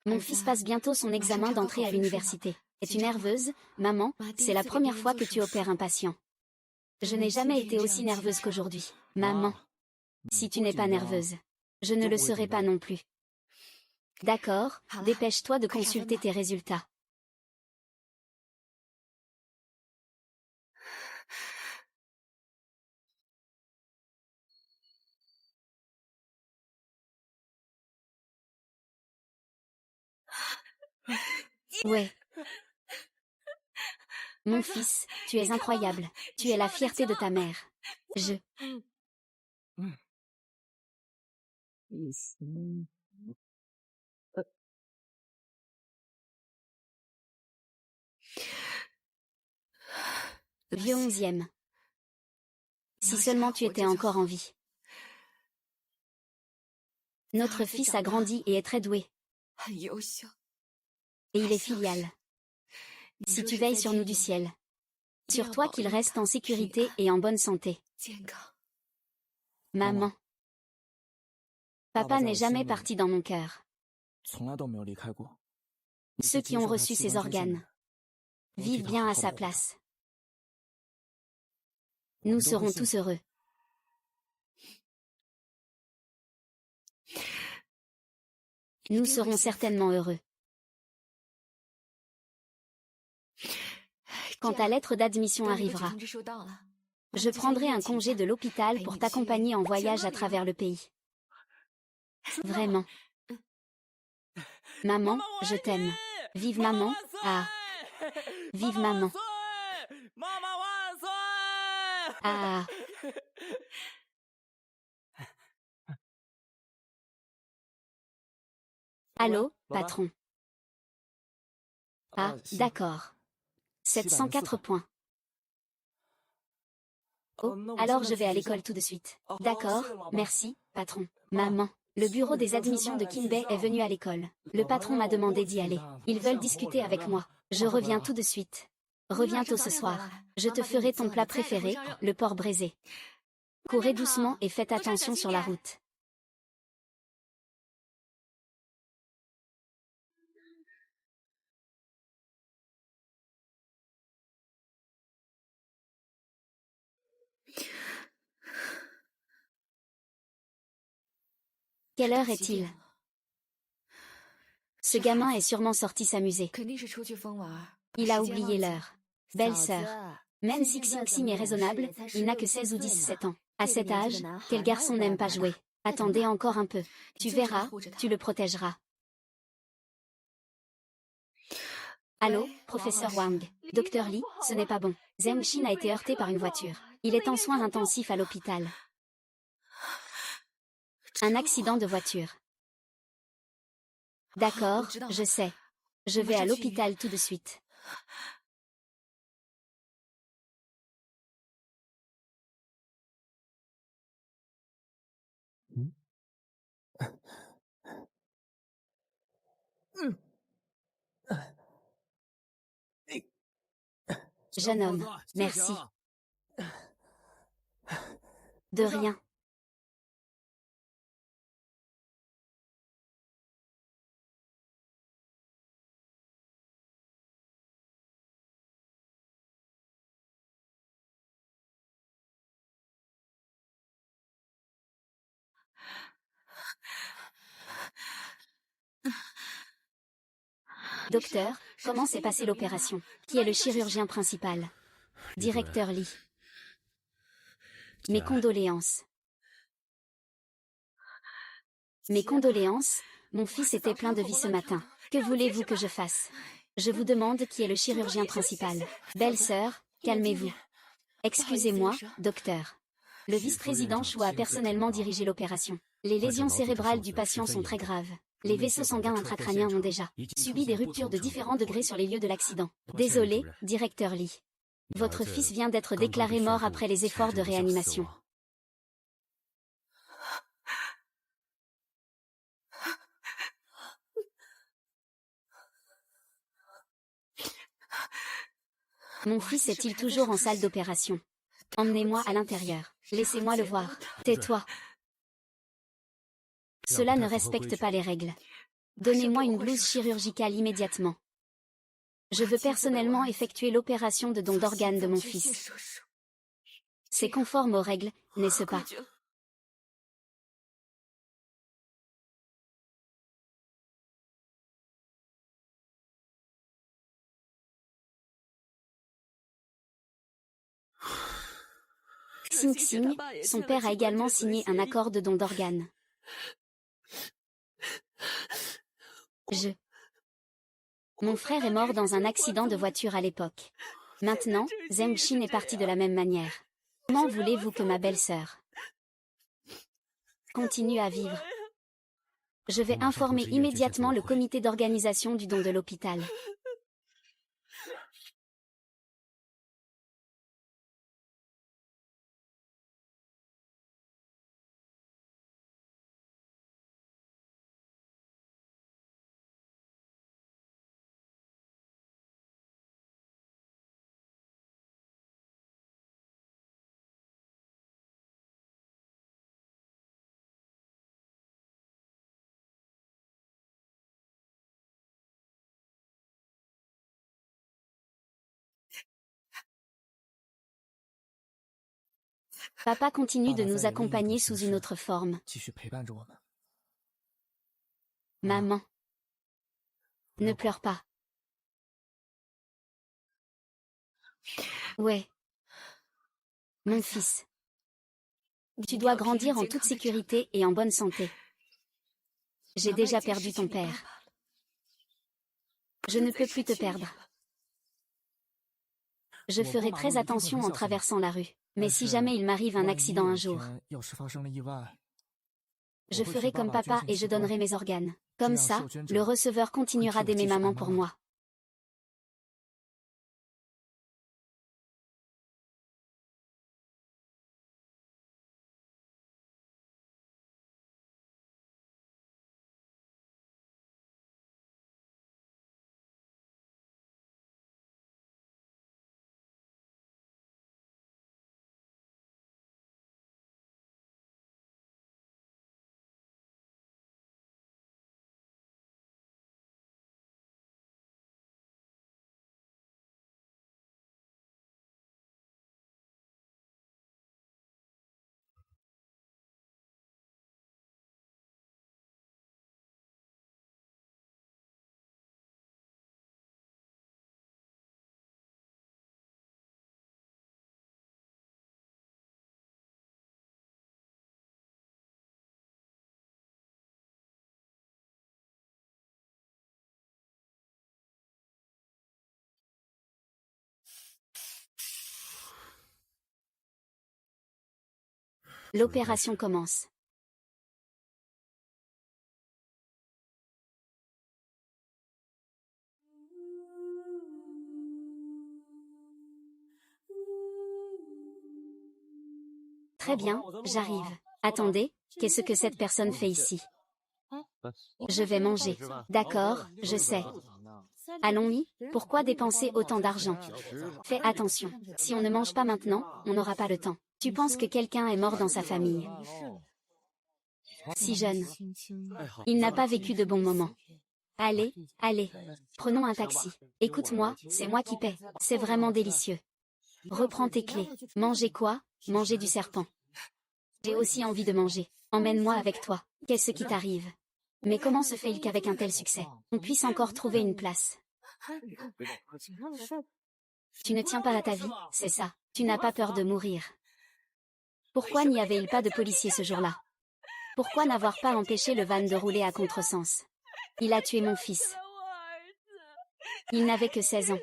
Mon fils passe bientôt son examen d'entrée à l'université. Es-tu nerveuse, maman? C'est la première fois que tu opères un patient. Je n'ai jamais été aussi nerveuse qu'aujourd'hui. Maman. Si tu n'es pas nerveuse, je ne le serai pas non plus. D'accord, dépêche-toi de consulter tes résultats. Ouais. Mon fils, tu es incroyable. Tu es la fierté de ta mère. Je... Vieux 11e. Si seulement tu étais encore en vie. Notre fils a grandi et est très doué. Et il est filial. Si tu veilles sur nous du ciel. Sur toi qu'il reste en sécurité et en bonne santé. Maman. Papa n'est jamais parti dans mon cœur. Ceux qui ont reçu ses organes vivent bien à sa place. Nous serons tous heureux. Nous serons certainement heureux. Quand ta lettre d'admission arrivera, je prendrai un congé de l'hôpital pour t'accompagner en voyage à travers le pays. Vraiment. Maman, je t'aime. Vive maman. Ah. Vive maman. Ah. Allô, patron. Ah, d'accord. 704 points. Oh, alors je vais à l'école tout de suite. D'accord, merci, patron. Maman, le bureau des admissions de Kinbei est venu à l'école. Le patron m'a demandé d'y aller. Ils veulent discuter avec moi. Je reviens tout de suite. Reviens tôt ce soir. Je te ferai ton plat préféré, le porc braisé. Courez doucement et faites attention sur la route. Quelle heure est-il? Ce gamin est sûrement sorti s'amuser. Il a oublié l'heure. Belle-sœur. Même si Xing est raisonnable, il n'a que 16 ou 17 ans. À cet âge, quel garçon n'aime pas jouer? Attendez encore un peu. Tu verras, tu le protégeras. Allô, professeur Wang. Docteur Li, ce n'est pas bon. Zheng Xin a été heurté par une voiture. Il est en soins intensifs à l'hôpital. Un accident de voiture. D'accord, je sais. Je vais à l'hôpital tout de suite. Jeune homme, merci. De rien. Docteur, comment s'est passée l'opération? Qui est le chirurgien principal? Directeur Li. Mes condoléances. Mes condoléances, mon fils était plein de vie ce matin. Que voulez-vous que je fasse? Je vous demande qui est le chirurgien principal. Belle-sœur, calmez-vous. Excusez-moi, docteur. Le vice-président Chou a personnellement dirigé l'opération. Les lésions cérébrales du patient sont très graves. Les vaisseaux sanguins intracrâniens ont déjà subi des ruptures de différents degrés sur les lieux de l'accident. Désolé, directeur Li. Votre fils vient d'être déclaré mort après les efforts de réanimation. Mon fils est-il toujours en salle d'opération? Emmenez-moi à l'intérieur. Laissez-moi le voir. Tais-toi. Cela ne respecte pas les règles. Donnez-moi une blouse chirurgicale immédiatement. Je veux personnellement effectuer l'opération de don d'organes de mon fils. C'est conforme aux règles, n'est-ce pas? Xing Xing, son père a également signé un accord de don d'organes. Mon frère est mort dans un accident de voiture à l'époque. Maintenant, Zheng Xin est parti de la même manière. Comment voulez-vous que ma belle-sœur continue à vivre? Je vais informer immédiatement le comité d'organisation du don de l'hôpital. Papa continue de nous accompagner sous une autre forme. Maman. Ne pleure pas. Ouais. Mon fils. Tu dois grandir en toute sécurité et en bonne santé. J'ai déjà perdu ton père. Je ne peux plus te perdre. Je ferai très attention en traversant la rue. Mais si jamais il m'arrive un accident un jour, je ferai comme papa et je donnerai mes organes. Comme ça, le receveur continuera d'aimer maman pour moi. L'opération commence. Très bien, j'arrive. Attendez, qu'est-ce que cette personne fait ici? Je vais manger. D'accord, je sais. Allons-y, pourquoi dépenser autant d'argent? Fais attention, si on ne mange pas maintenant, on n'aura pas le temps. Tu penses que quelqu'un est mort dans sa famille? Si jeune. Il n'a pas vécu de bons moments. Allez, allez, prenons un taxi. Écoute-moi, c'est moi qui paie. C'est vraiment délicieux. Reprends tes clés. Manger quoi? Manger du serpent. J'ai aussi envie de manger. Emmène-moi avec toi. Qu'est-ce qui t'arrive? Mais comment se fait-il qu'avec un tel succès, on puisse encore trouver une place? Tu ne tiens pas à ta vie, c'est ça. Tu n'as pas peur de mourir. Pourquoi n'y avait-il pas de policiers ce jour-là? Pourquoi n'avoir pas empêché le van de rouler à contresens? Il a tué mon fils. Il n'avait que 16 ans.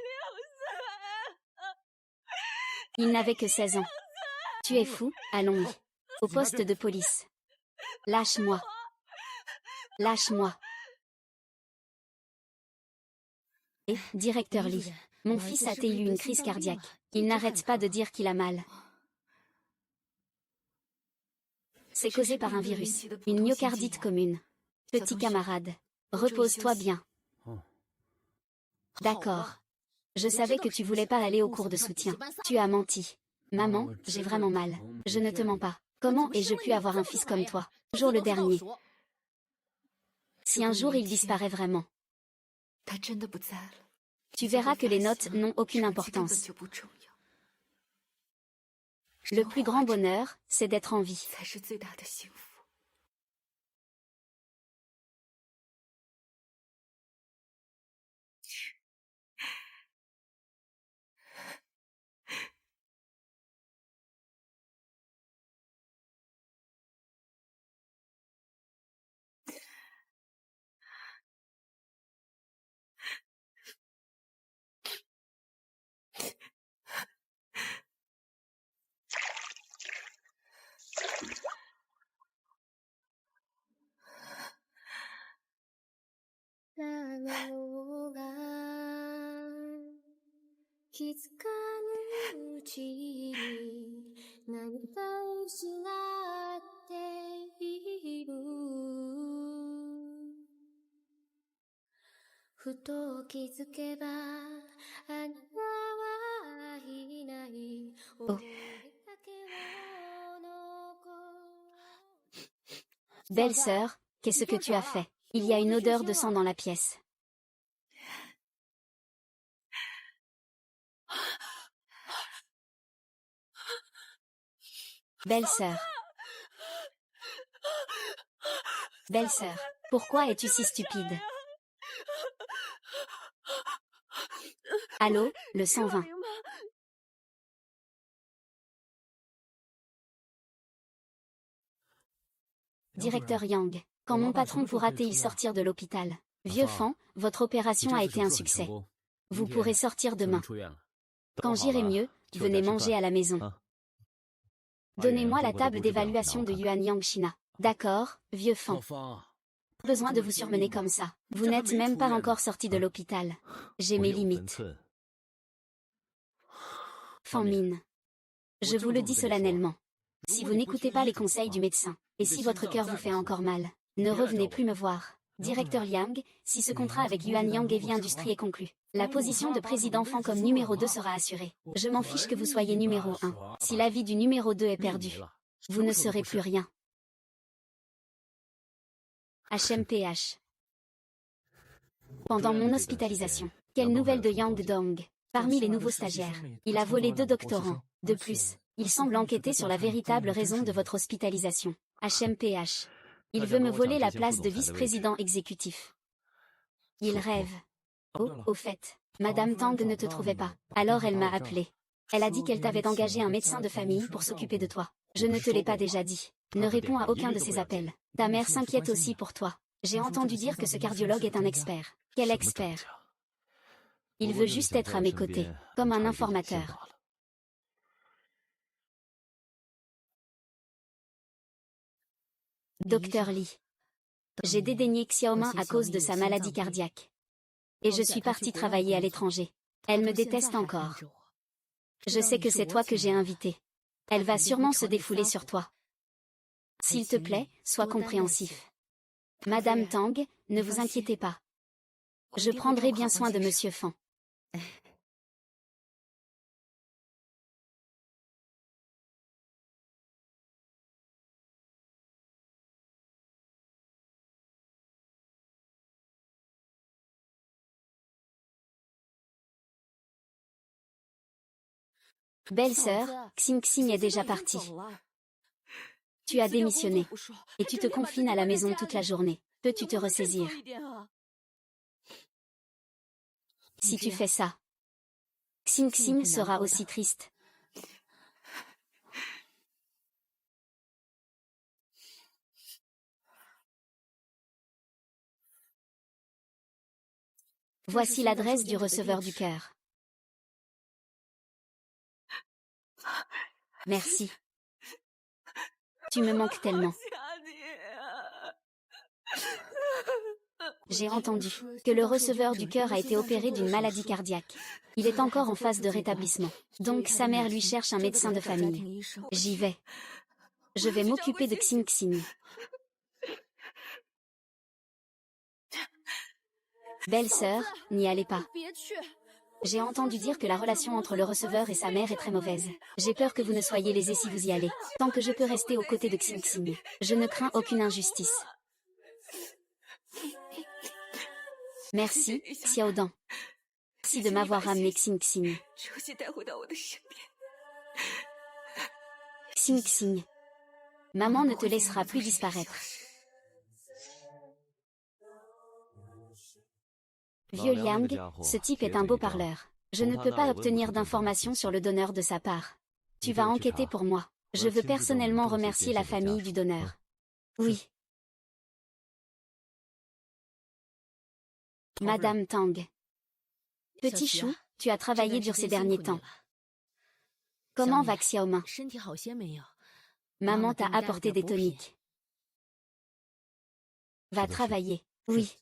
Il n'avait que 16 ans. Tu es fou, allons-y. Au poste de police. Lâche-moi. Lâche-moi. Et, directeur Lee, mon fils a eu une crise cardiaque. Il n'arrête pas de dire qu'il a mal. C'est causé par un virus, une myocardite commune. Petit camarade, repose-toi bien. D'accord. Je savais que tu voulais pas aller au cours de soutien. Tu as menti. Maman, j'ai vraiment mal. Je ne te mens pas. Comment ai-je pu avoir un fils comme toi? Toujours le dernier. Si un jour il disparaît vraiment, tu verras que les notes n'ont aucune importance. Le plus grand bonheur, c'est d'être en vie. Oh. Belle-sœur, qu'est-ce que tu as fait? Il y a une odeur de sang dans la pièce. Belle-sœur. Belle-sœur, pourquoi es-tu si stupide? Allô, le 120. Directeur Yang, quand mon patron pourra-t-il sortir de l'hôpital? Vieux fan, votre opération a été un succès. Vous pourrez sortir demain. Quand j'irai mieux, venez manger à la maison. Donnez-moi la table d'évaluation de Yuan Yang China. D'accord, vieux fan. Besoin de vous surmener comme ça. Vous n'êtes même pas encore sorti de l'hôpital. J'ai mes limites. Fan Min. Je vous le dis solennellement. Si vous n'écoutez pas les conseils du médecin, et si votre cœur vous fait encore mal, ne revenez plus me voir. Directeur Liang, si ce contrat avec Yuan Yang Heavy Industries est conclu, la position de président Fan comme numéro 2 sera assurée. Je m'en fiche que vous soyez numéro 1. Si la vie du numéro 2 est perdue, vous ne serez plus rien. HMPH. Pendant mon hospitalisation, quelle nouvelle de Yang Dong? Parmi les nouveaux stagiaires, il a volé 2 doctorants. De plus, il semble enquêter sur la véritable raison de votre hospitalisation. HMPH. Il veut me voler la place de vice-président exécutif. Il rêve. Oh, au fait, Madame Tang ne te trouvait pas. Alors elle m'a appelé. Elle a dit qu'elle t'avait engagé un médecin de famille pour s'occuper de toi. Je ne te l'ai pas déjà dit. Ne réponds à aucun de ses appels. Ta mère s'inquiète aussi pour toi. J'ai entendu dire que ce cardiologue est un expert. Quel expert? Il veut juste être à mes côtés, comme un informateur. Docteur Li. J'ai dédaigné Xiaomin à cause de sa maladie cardiaque. Et je suis partie travailler à l'étranger. Elle me déteste encore. Je sais que c'est toi que j'ai invité. Elle va sûrement se défouler sur toi. S'il te plaît, sois compréhensif. Madame Tang, ne vous inquiétez pas. Je prendrai bien soin de Monsieur Fan. Belle-sœur, Xing Xing est déjà partie. Tu as démissionné. Et tu te confines à la maison toute la journée. Peux-tu te ressaisir? Si tu fais ça, Xing Xing sera aussi triste. Voici l'adresse du receveur du cœur. Merci. Tu me manques tellement. J'ai entendu que le receveur du cœur a été opéré d'une maladie cardiaque. Il est encore en phase de rétablissement. Donc sa mère lui cherche un médecin de famille. J'y vais. Je vais m'occuper de Xing Xing. Belle-sœur, n'y allez pas. J'ai entendu dire que la relation entre le receveur et sa mère est très mauvaise. J'ai peur que vous ne soyez lésés si vous y allez. Tant que je peux rester aux côtés de Xing Xing, je ne crains aucune injustice. Merci, Xiaodan. Merci de m'avoir ramené Xing Xing. Xing Xing. Maman ne te laissera plus disparaître. Vieux Liang, ce type est un beau parleur. Je ne peux pas obtenir d'informations sur le donneur de sa part. Tu vas enquêter pour moi. Je veux personnellement remercier la famille du donneur. Oui. Madame Tang. Petit chou, tu as travaillé dur ces derniers temps. Comment va Xiaomin? Maman t'a apporté des toniques. Va travailler. Oui.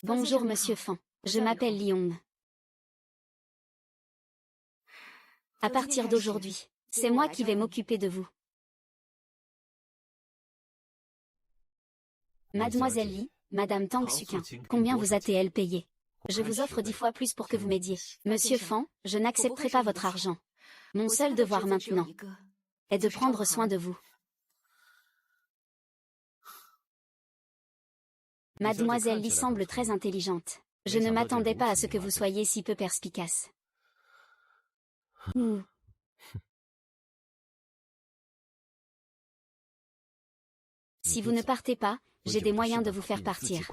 Bonjour Monsieur Fan. Je m'appelle Liong. À partir d'aujourd'hui, c'est moi qui vais m'occuper de vous. Mademoiselle Li, Madame Tang Suquin, combien vous a-t-elle payé? Je vous offre 10 fois plus pour que vous m'aidiez. Monsieur Fan, je n'accepterai pas votre argent. Mon seul devoir maintenant est de prendre soin de vous. Mademoiselle Li semble très intelligente. Je ne m'attendais pas à ce que vous soyez si peu perspicace. Si vous ne partez pas, j'ai des moyens de vous faire partir.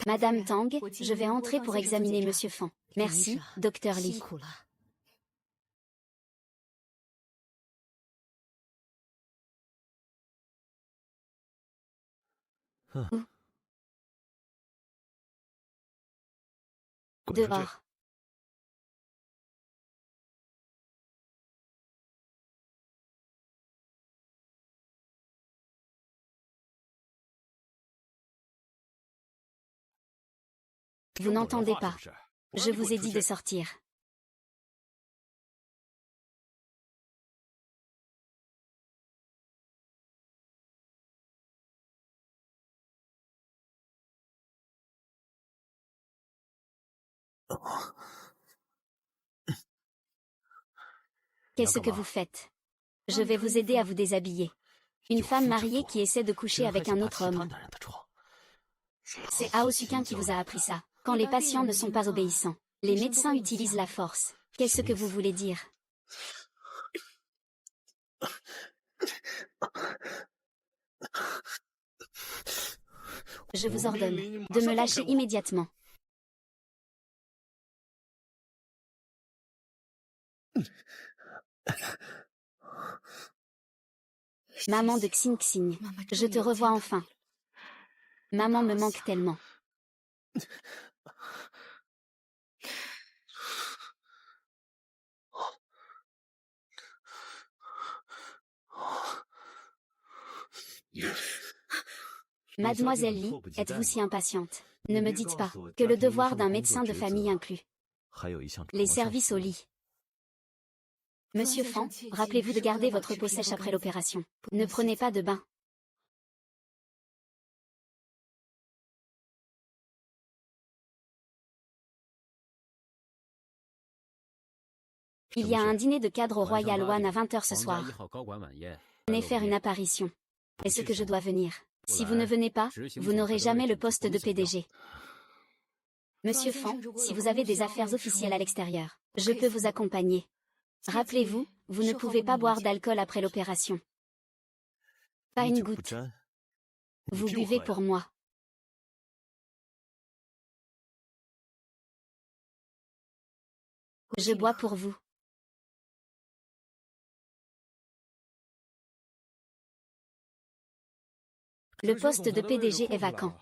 Madame Tang, je vais entrer pour examiner Monsieur Fan. Merci, Docteur Li. Dehors. Vous n'entendez pas. Je vous ai dit de sortir. Qu'est-ce que vous faites? Je vais vous aider à vous déshabiller. Une femme mariée qui essaie de coucher avec un autre homme. C'est Hao Suquin qui vous a appris ça. Quand les patients ne sont pas obéissants, les médecins utilisent la force. Qu'est-ce que vous voulez dire? Je vous ordonne de me lâcher immédiatement. Maman de Xing Xing, je te revois enfin. Maman me manque tellement. Mademoiselle Li, êtes-vous si impatiente? Ne me dites pas que le devoir d'un médecin de famille inclut les services au lit. Monsieur Fan, rappelez-vous de garder votre peau sèche après l'opération. Ne prenez pas de bain. Il y a un dîner de cadre au Royal One à 20h ce soir. Venez faire une apparition. Est-ce que je dois venir? Si vous ne venez pas, vous n'aurez jamais le poste de PDG. Monsieur Fan, si vous avez des affaires officielles à l'extérieur, je peux vous accompagner. Rappelez-vous, vous ne pouvez pas boire d'alcool après l'opération. Pas une goutte. Vous buvez pour moi. Je bois pour vous. Le poste de PDG est vacant.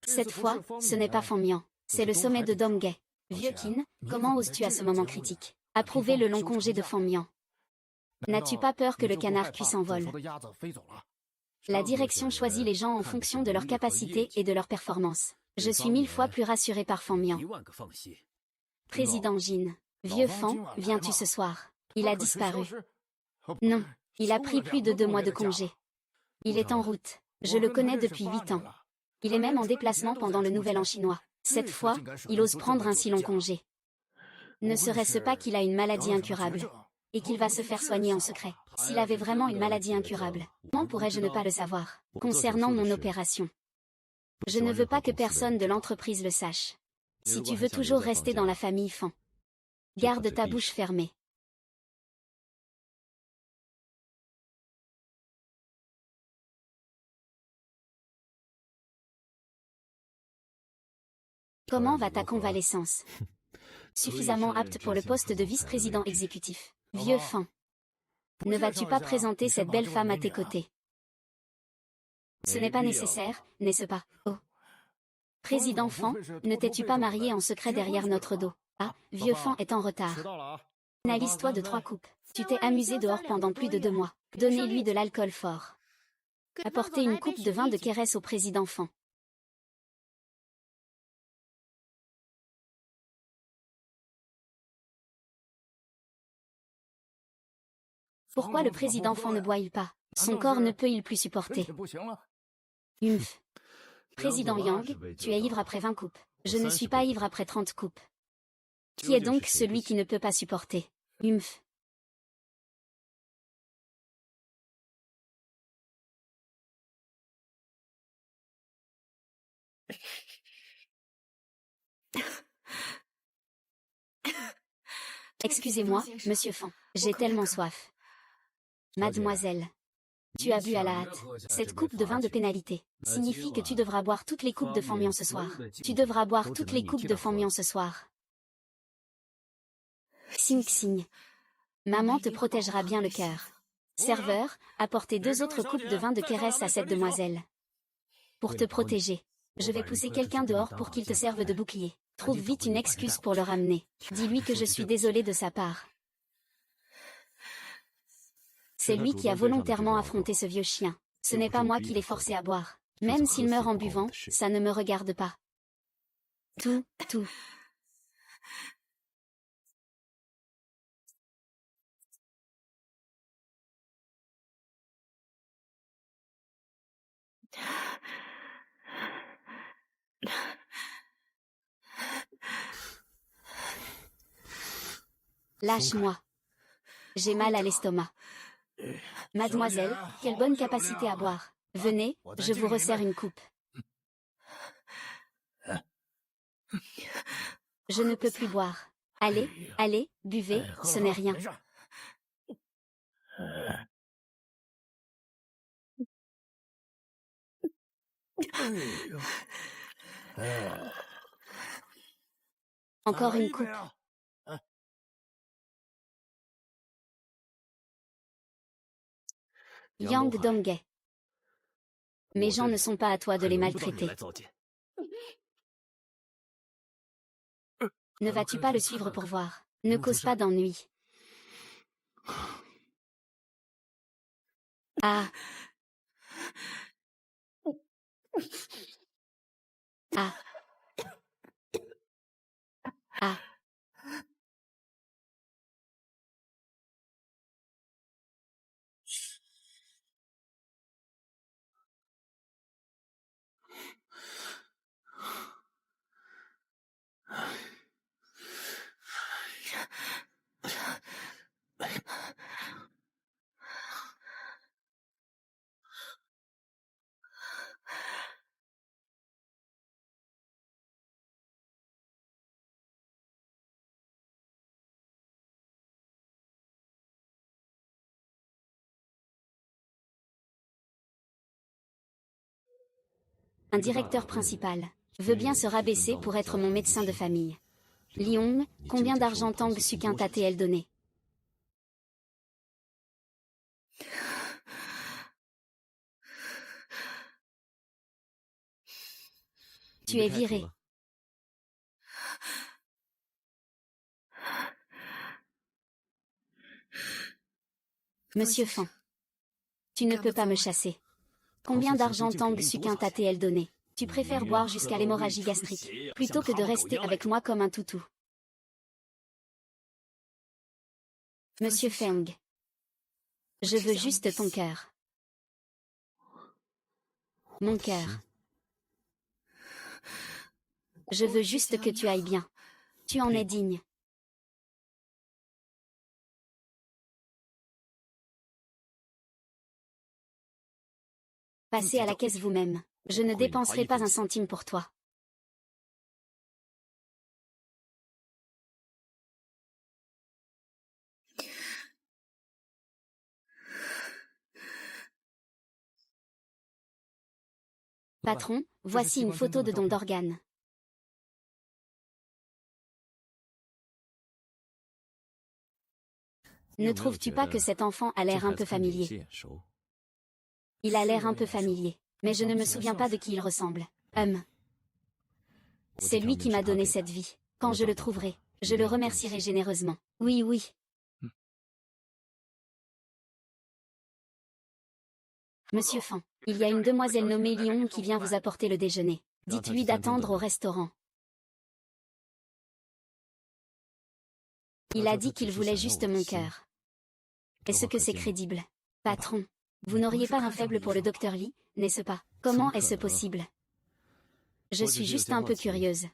Cette fois, ce n'est pas Fan Mian, c'est le sommet de Domgay. Vieux Qin, comment oses-tu à ce moment critique approuver le long congé de Fan Mian? N'as-tu pas peur que le canard cuit s'envole? La direction choisit les gens en fonction de leur capacité et de leur performance. Je suis 1000 fois plus rassuré par Fan Mian. Président Jin. Vieux Fan, viens-tu ce soir? Il a disparu. Non, il a pris plus de 2 mois de congé. Il est en route. Je le connais depuis 8 ans. Il est même en déplacement pendant le Nouvel An chinois. Cette fois, il ose prendre un si long congé. Ne serait-ce pas qu'il a une maladie incurable et qu'il va se faire soigner en secret? S'il avait vraiment une maladie incurable, comment pourrais-je ne pas le savoir? Concernant mon opération, je ne veux pas que personne de l'entreprise le sache. Si tu veux toujours rester dans la famille Fan, garde ta bouche fermée. Comment va ta convalescence? Suffisamment apte pour le poste de vice-président exécutif. Vieux Fan. Ne vas-tu pas présenter cette belle femme à tes côtés? Ce n'est pas nécessaire, n'est-ce pas? Oh. Président Fan, ne t'es-tu pas marié en secret derrière notre dos? Ah, vieux Fan est en retard. Analyse-toi de 3 coupes. Tu t'es amusé dehors pendant plus de 2 mois. Donnez-lui de l'alcool fort. Apportez une coupe de vin de Kérès au président Fan. Pourquoi le président Fan ne boit-il pas? Son corps ne peut-il plus supporter? Humph. Président Yang, tu es ivre après 20 coupes. Je ne suis pas ivre après 30 coupes. Qui est donc celui qui ne peut pas supporter? Humph. Excusez-moi, monsieur Fan, j'ai tellement soif. Mademoiselle, tu as bu à la hâte. Cette coupe de vin de pénalité signifie que tu devras boire toutes les coupes de Fan Mian ce soir. Tu devras boire toutes les coupes de Fan Mian ce soir. Xing Xing. Maman te protégera bien le cœur. Serveur, apportez 2 autres coupes de vin de Kérès à cette demoiselle. Pour te protéger, je vais pousser quelqu'un dehors pour qu'il te serve de bouclier. Trouve vite une excuse pour le ramener. Dis-lui que je suis désolée de sa part. C'est lui qui a volontairement affronté ce vieux chien. Ce n'est pas moi qui l'ai forcé à boire. Même s'il meurt en buvant, ça ne me regarde pas. Tout. Lâche-moi. J'ai mal à l'estomac. Mademoiselle, quelle bonne capacité à boire. Venez, je vous resserre une coupe. Je ne peux plus boire. Allez, buvez, ce n'est rien. Encore une coupe. Yang Donghae. Mes gens ne sont pas à toi de les maltraiter. Ne vas-tu pas le suivre pour voir? Ne cause pas d'ennui. Ah. Ah. Ah. Un directeur principal veut bien se rabaisser pour être mon médecin de famille. Liong, combien d'argent Tang Sukin t'a-t-elle donné? Tu es viré. Monsieur Fan. Tu ne peux pas me chasser. Combien d'argent Tang Sukin t'a-t-elle donné? Tu préfères boire jusqu'à l'hémorragie gastrique, plutôt que de rester avec moi comme un toutou. Monsieur Feng. Je veux juste ton cœur. Mon cœur. Je veux juste que tu ailles bien. Tu en es digne. Passez à la caisse vous-même. Je ne dépenserai pas un centime pour toi. Patron, voici une photo de don d'organes. Ne trouves-tu pas que cet enfant a l'air un peu familier? Il a l'air un peu familier, mais je ne me souviens pas de qui il ressemble. C'est lui qui m'a donné cette vie. Quand je le trouverai, je le remercierai généreusement. Oui, oui. Monsieur Fan, il y a une demoiselle nommée Lyon qui vient vous apporter le déjeuner. Dites-lui d'attendre au restaurant. Il a dit qu'il voulait juste mon cœur. Est-ce que c'est crédible? Patron, vous n'auriez pas un faible pour le docteur Lee, n'est-ce pas? Comment est-ce possible? Je suis juste un peu curieuse.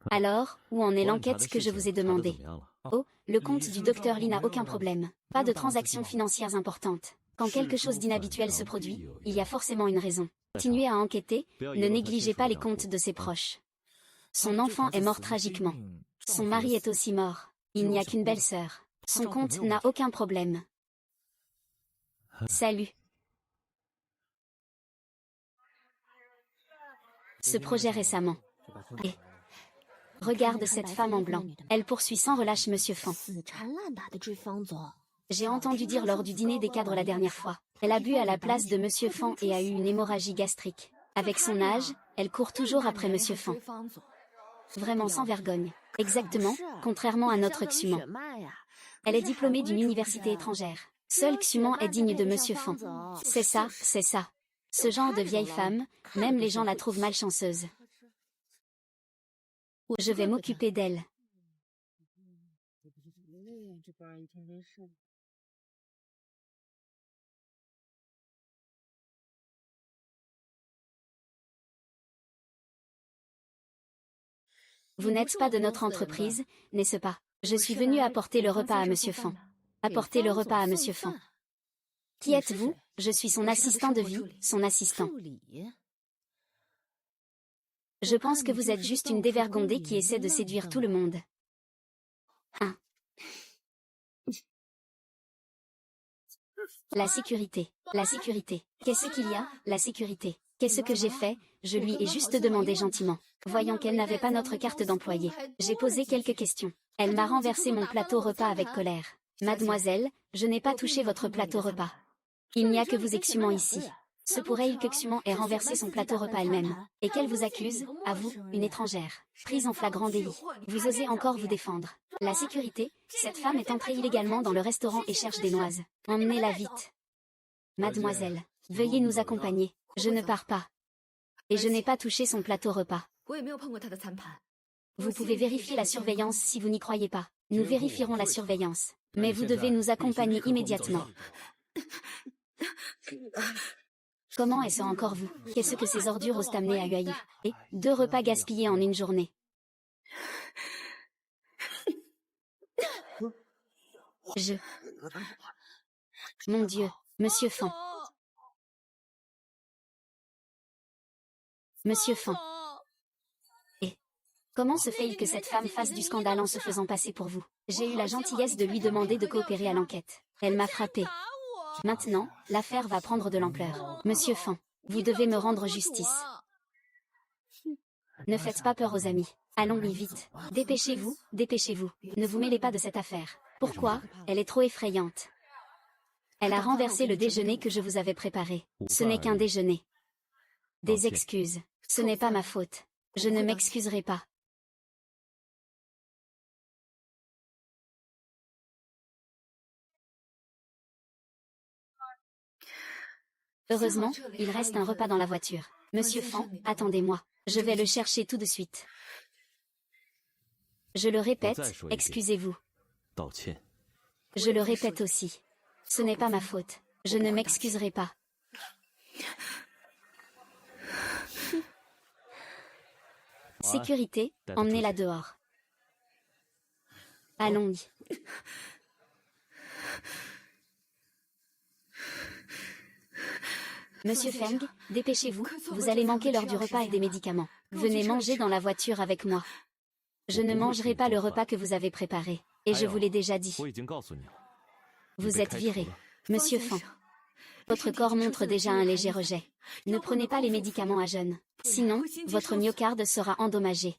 Alors, où en est l'enquête que je vous ai demandée? Oh, le compte du docteur Lee n'a aucun problème. Pas de transactions financières importantes. Quand quelque chose d'inhabituel se produit, il y a forcément une raison. Continuez à enquêter, ne négligez pas les comptes de ses proches. Son enfant est mort tragiquement. Son mari est aussi mort. Il n'y a qu'une belle-sœur. Son compte n'a aucun problème. Salut. Ce projet récemment. Et regarde cette femme en blanc. Elle poursuit sans relâche Monsieur Fan. J'ai entendu dire lors du dîner des cadres la dernière fois. Elle a bu à la place de Monsieur Fan et a eu une hémorragie gastrique. Avec son âge, elle court toujours après Monsieur Fan. Vraiment sans vergogne. Exactement, contrairement à notre Xuman. Elle est diplômée d'une université étrangère. Seul Xuman est digne de Monsieur Fan. C'est ça, c'est ça. Ce genre de vieille femme, même les gens la trouvent malchanceuse. Je vais m'occuper d'elle. Vous n'êtes pas de notre entreprise, n'est-ce pas? Je suis venue apporter le repas à Monsieur Fan. Apporter le repas à Monsieur Fan. Qui êtes-vous? Je suis son assistant de vie, son assistant. Je pense que vous êtes juste une dévergondée qui essaie de séduire tout le monde. La sécurité. La sécurité. Qu'est-ce qu'il y a? La sécurité. Qu'est-ce que j'ai fait? Je lui ai juste demandé gentiment. Voyant qu'elle n'avait pas notre carte d'employé, j'ai posé quelques questions. Elle m'a renversé mon plateau repas avec colère. Mademoiselle, je n'ai pas touché votre plateau repas. Il n'y a que vous exhumant ici. Se pourrait-il que Xuman ait renversé son plateau repas elle-même, et qu'elle vous accuse, à vous, une étrangère, prise en flagrant délit. Vous osez encore vous défendre. La sécurité, cette femme est entrée illégalement dans le restaurant et cherche des noises. Emmenez-la vite. Mademoiselle, veuillez nous accompagner. Je ne pars pas. Et je n'ai pas touché son plateau repas. Vous pouvez vérifier la surveillance si vous n'y croyez pas. Nous vérifierons la surveillance. Mais vous devez nous accompagner immédiatement. Comment est-ce encore vous? Qu'est-ce que ces ordures osent amener à Huayi? Et 2 repas gaspillés en une journée. Mon Dieu, Monsieur Fan. Monsieur Fan. Et comment se fait-il que cette femme fasse du scandale en se faisant passer pour vous? J'ai eu la gentillesse de lui demander de coopérer à l'enquête. Elle m'a frappée. Maintenant, l'affaire va prendre de l'ampleur. Monsieur Fan, vous devez me rendre justice. Ne faites pas peur aux amis. Allons-y vite. Dépêchez-vous, dépêchez-vous. Ne vous mêlez pas de cette affaire. Pourquoi? Elle est trop effrayante. Elle a renversé le déjeuner que je vous avais préparé. Ce n'est qu'un déjeuner. Des excuses. Ce n'est pas ma faute. Je ne m'excuserai pas. Heureusement, il reste un repas dans la voiture. Monsieur Fan, attendez-moi. Je vais le chercher tout de suite. Je le répète, excusez-vous. Je le répète aussi. Ce n'est pas ma faute. Je ne m'excuserai pas. Sécurité, emmenez-la dehors. Allons-y. Monsieur Feng, dépêchez-vous, vous allez manquer l'heure du repas et des médicaments. Venez manger dans la voiture avec moi. Je ne mangerai pas le repas que vous avez préparé. Et je vous l'ai déjà dit. Vous êtes viré. Monsieur Feng. Votre corps montre déjà un léger rejet. Ne prenez pas les médicaments à jeun. Sinon, votre myocarde sera endommagé.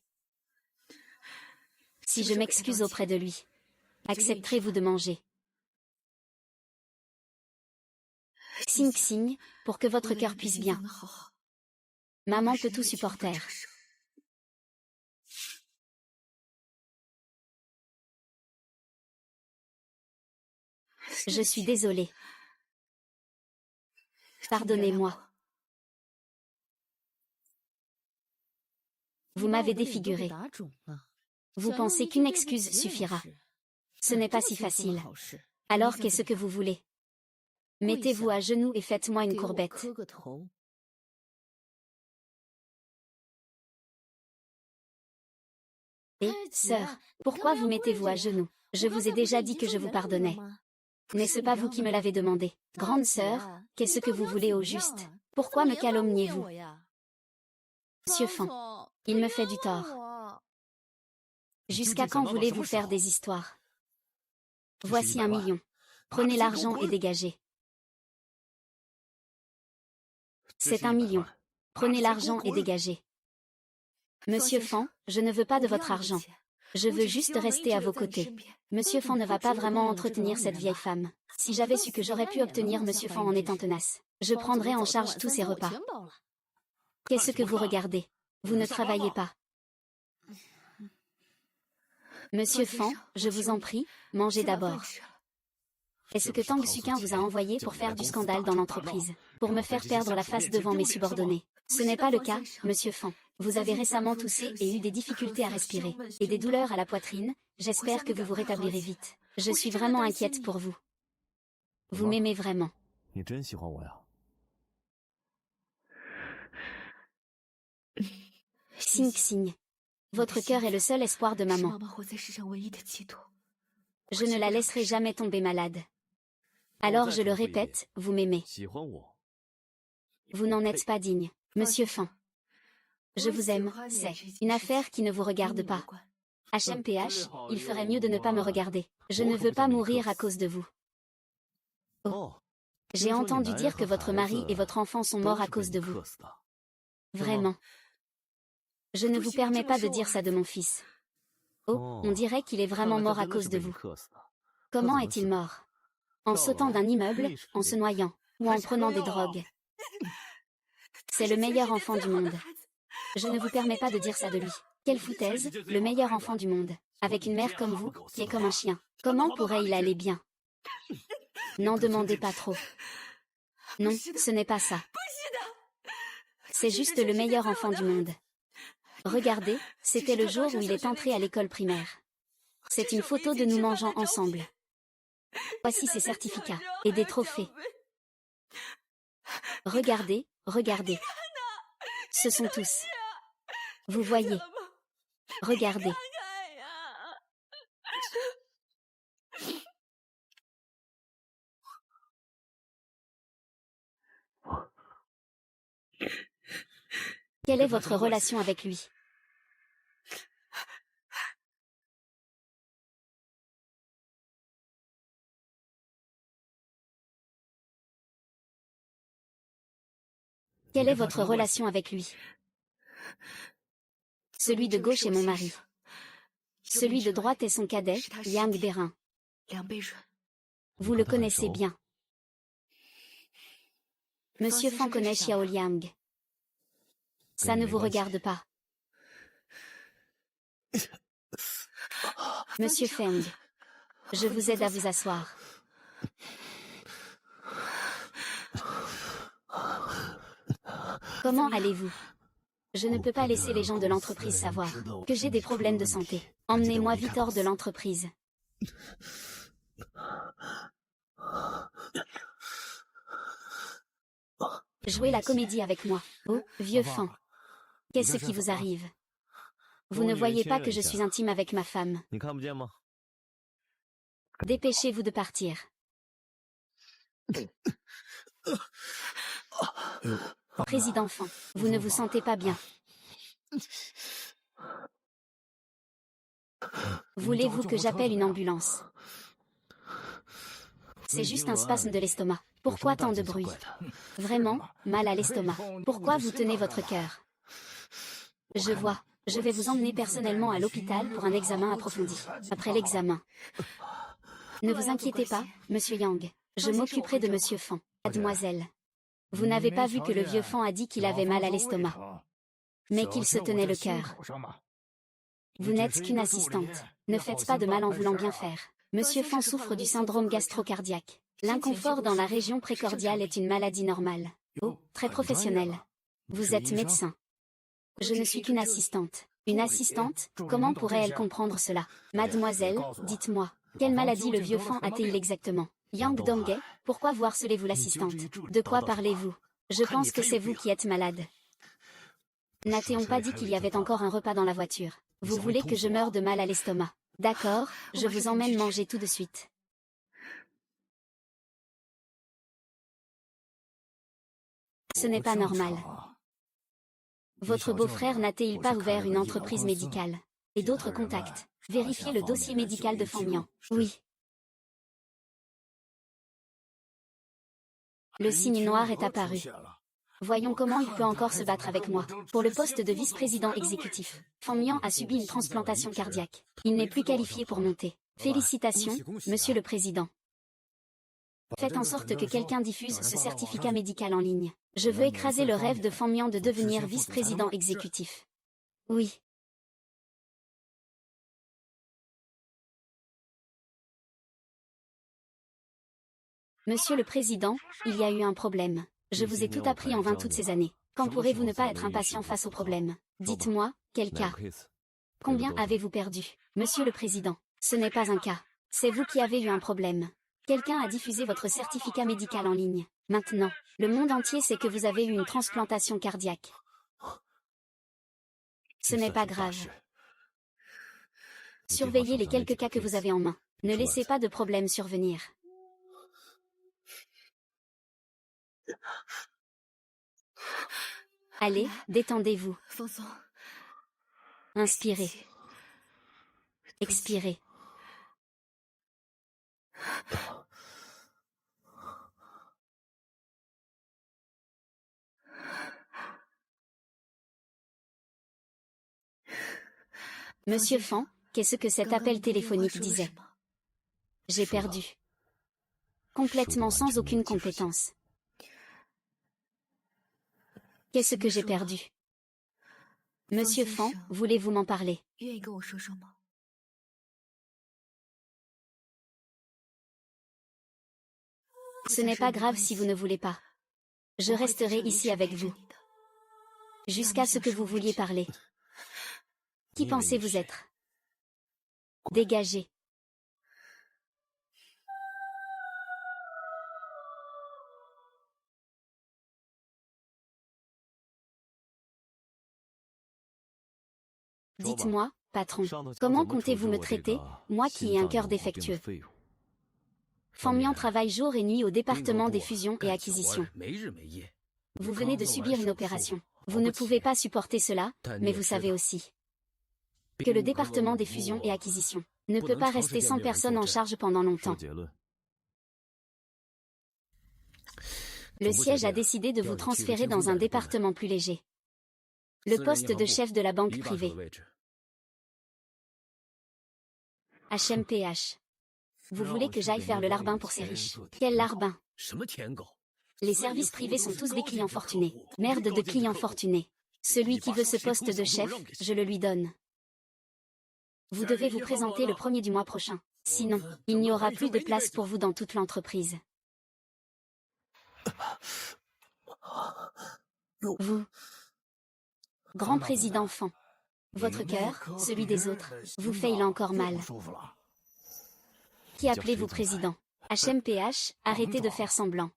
Si je m'excuse auprès de lui, accepterez-vous de manger? Xing Xing, pour que votre cœur puisse bien. Maman peut tout supporter. Je suis désolée. Pardonnez-moi. Vous m'avez défiguré. Vous pensez qu'une excuse suffira. Ce n'est pas si facile. Alors qu'est-ce que vous voulez? Mettez-vous à genoux et faites-moi une courbette. Et, sœur, pourquoi vous mettez-vous à genoux? Je vous ai déjà dit que je vous pardonnais. N'est-ce pas vous qui me l'avez demandé? Grande sœur, qu'est-ce que vous voulez au juste? Pourquoi me calomniez-vous? Monsieur Fan, il me fait du tort. Jusqu'à quand voulez-vous faire des histoires? Voici 1 million. Prenez l'argent et dégagez. C'est 1 million. Prenez l'argent et dégagez. Monsieur Fan, je ne veux pas de votre argent. Je veux juste rester à vos côtés. Monsieur Fan ne va pas vraiment entretenir cette vieille femme. Si j'avais su que j'aurais pu obtenir Monsieur Fan en étant tenace, je prendrais en charge tous ses repas. Qu'est-ce que vous regardez? Vous ne travaillez pas. Monsieur Fan, je vous en prie, mangez d'abord. Est-ce que Tang Suquin vous a envoyé pour faire du scandale dans l'entreprise, pour me faire perdre la face devant mes subordonnés? Ce n'est pas le cas, Monsieur Fan. Vous avez récemment toussé et eu des difficultés à respirer, et des douleurs à la poitrine. J'espère que vous vous rétablirez vite. Je suis vraiment inquiète pour vous. Vous m'aimez vraiment. Xing Xing. Votre cœur est le seul espoir de maman. Je ne la laisserai jamais tomber malade. Alors je le répète, vous m'aimez. Vous n'en êtes pas digne, Monsieur Fan. Je vous aime, c'est une affaire qui ne vous regarde pas. HMPH, il ferait mieux de ne pas me regarder. Je ne veux pas mourir à cause de vous. Oh. J'ai entendu dire que votre mari et votre enfant sont morts à cause de vous. Vraiment. Je ne vous permets pas de dire ça de mon fils. Oh, on dirait qu'il est vraiment mort à cause de vous. Comment est-il mort? En sautant d'un immeuble, en se noyant, ou en prenant des drogues? C'est le meilleur enfant du monde. Je ne vous permets pas de dire ça de lui. Quelle foutaise, le meilleur enfant du monde. Avec une mère comme vous, qui est comme un chien. Comment pourrait-il aller bien? N'en demandez pas trop. Non, ce n'est pas ça. C'est juste le meilleur enfant du monde. Regardez, c'était le jour où il est entré à l'école primaire. C'est une photo de nous mangeant ensemble. Voici ses certificats, et des trophées. Regardez, regardez. Ce sont tous. Vous voyez. Regardez. Quelle est votre relation avec lui? Quelle est votre relation avec lui? Celui de gauche est mon mari. Celui de droite est son cadet, Yang Berin. Vous le connaissez bien. Monsieur Fan connaît Xiao Liang. Ça ne vous regarde pas. Monsieur Feng, je vous aide à vous asseoir. Comment allez-vous? Je ne peux pas laisser les gens de l'entreprise savoir que j'ai des problèmes de santé. Emmenez-moi vite hors de l'entreprise. Jouez la comédie avec moi. Oh, vieux fan. Qu'est-ce qui vous arrive? Vous ne voyez pas que je suis intime avec ma femme. Dépêchez-vous de partir. Président Fan, vous ne vous sentez pas bien. Voulez-vous que j'appelle une ambulance? C'est juste un spasme de l'estomac. Pourquoi tant de bruit? Vraiment, mal à l'estomac. Pourquoi vous tenez votre cœur? Je vois. Je vais vous emmener personnellement à l'hôpital pour un examen approfondi. Après l'examen. Ne vous inquiétez pas, monsieur Yang. Je m'occuperai de monsieur Fan. Mademoiselle. Vous n'avez pas vu que le vieux Fan a dit qu'il avait mal à l'estomac, mais qu'il se tenait le cœur. Vous n'êtes qu'une assistante. Ne faites pas de mal en voulant bien faire. Monsieur Fan souffre du syndrome gastro-cardiaque. L'inconfort dans la région précordiale est une maladie normale. Oh, très professionnel. Vous êtes médecin. Je ne suis qu'une assistante. Une assistante, comment pourrait-elle comprendre cela? Mademoiselle, dites-moi, quelle maladie le vieux Fan a-t-il exactement? Yang Donghae, pourquoi vous harcelez-vous l'assistante? De quoi parlez-vous? Je pense que c'est vous qui êtes malade. N'a-t-on pas dit qu'il y avait encore un repas dans la voiture? Vous voulez que je meure de mal à l'estomac? D'accord, je vous emmène manger tout de suite. Ce n'est pas normal. Votre beau-frère n'a-t-il pas ouvert une entreprise médicale? Et d'autres contacts? Vérifiez le dossier médical de Fan Mian. Oui. Le signe noir est apparu. Voyons comment il peut encore se battre avec moi. Pour le poste de vice-président exécutif, Fan Mian a subi une transplantation cardiaque. Il n'est plus qualifié pour monter. Félicitations, monsieur le président. Faites en sorte que quelqu'un diffuse ce certificat médical en ligne. Je veux écraser le rêve de Fan Mian de devenir vice-président exécutif. Oui. Monsieur le Président, il y a eu un problème. Je vous ai tout appris en vain toutes ces années. Quand pourrez-vous ne pas être impatient face au problème? Dites-moi, quel cas? Combien avez-vous perdu? Monsieur le Président, ce n'est pas un cas. C'est vous qui avez eu un problème. Quelqu'un a diffusé votre certificat médical en ligne. Maintenant, le monde entier sait que vous avez eu une transplantation cardiaque. Ce n'est pas grave. Surveillez les quelques cas que vous avez en main. Ne laissez pas de problème survenir. Allez, détendez-vous. Inspirez. Expirez. Monsieur Fan, qu'est-ce que cet appel téléphonique disait? J'ai perdu. Complètement sans aucune compétence. Qu'est-ce que j'ai perdu? Monsieur Fan, voulez-vous m'en parler? Ce n'est pas grave si vous ne voulez pas. Je resterai ici avec vous. Jusqu'à ce que vous vouliez parler. Qui pensez-vous être? Dégagez. Dites-moi, patron, comment comptez-vous me traiter, moi qui ai un cœur défectueux? Fan Mian travaille jour et nuit au département des fusions et acquisitions. Vous venez de subir une opération. Vous ne pouvez pas supporter cela, mais vous savez aussi que le département des fusions et acquisitions ne peut pas rester sans personne en charge pendant longtemps. Le siège a décidé de vous transférer dans un département plus léger. Le poste de chef de la banque privée. HMPH. Vous voulez que j'aille faire le larbin pour ces riches? Quel larbin? Les services privés sont tous des clients fortunés. Merde de clients fortunés. Celui qui veut ce poste de chef, je le lui donne. Vous devez vous présenter le 1er du mois prochain. Sinon, il n'y aura plus de place pour vous dans toute l'entreprise. Vous, grand président Fan, votre cœur, celui des autres, vous fait il a encore mal. Qui appelez-vous président? HMPH, arrêtez de faire semblant.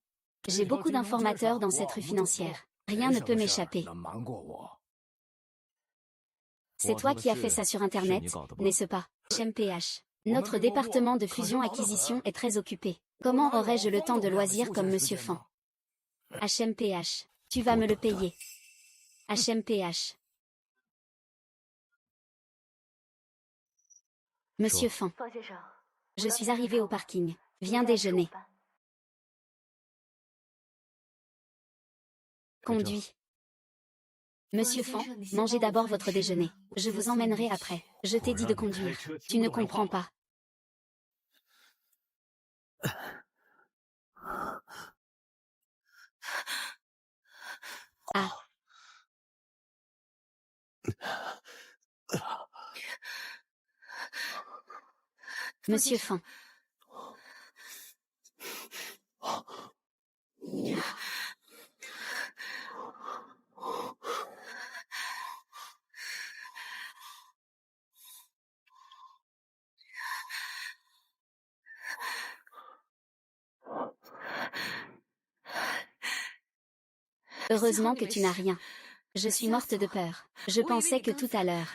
J'ai beaucoup d'informateurs dans cette rue financière. Rien ne peut m'échapper. C'est toi qui as fait ça sur Internet, n'est-ce pas? HMPH. Notre département de fusion-acquisition est très occupé. Comment aurais-je le temps de loisirs comme Monsieur Fan? HMPH. Tu vas me le payer. HMPH. Monsieur Fan. Je suis arrivé au parking. Viens déjeuner. Conduis. Monsieur Fan, mangez d'abord votre déjeuner. Je vous emmènerai après. Je t'ai dit de conduire. Tu ne comprends pas. Ah. Monsieur Fan. Heureusement que tu n'as rien. Je suis morte de peur. Je pensais que tout à l'heure.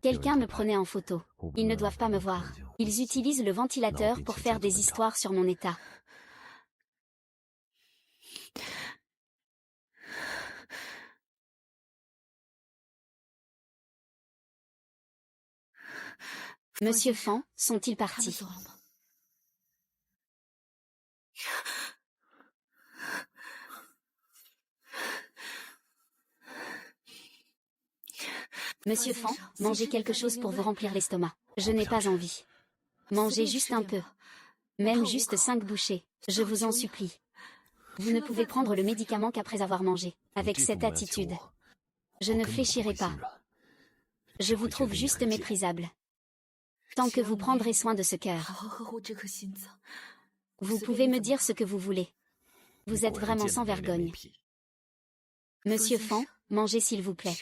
Quelqu'un me prenait en photo. Ils ne doivent pas me voir. Ils utilisent le ventilateur pour faire des histoires sur mon état. Monsieur Fan, sont-ils partis? Monsieur Fan, mangez quelque chose pour vous remplir l'estomac. Je n'ai pas envie. Mangez juste un peu. Même juste 5 bouchées. Je vous en supplie. Vous ne pouvez prendre le médicament qu'après avoir mangé. Avec cette attitude. Je ne fléchirai pas. Je vous trouve juste méprisable. Tant que vous prendrez soin de ce cœur. Vous pouvez me dire ce que vous voulez. Vous êtes vraiment sans vergogne. Monsieur Fan, mangez s'il vous plaît.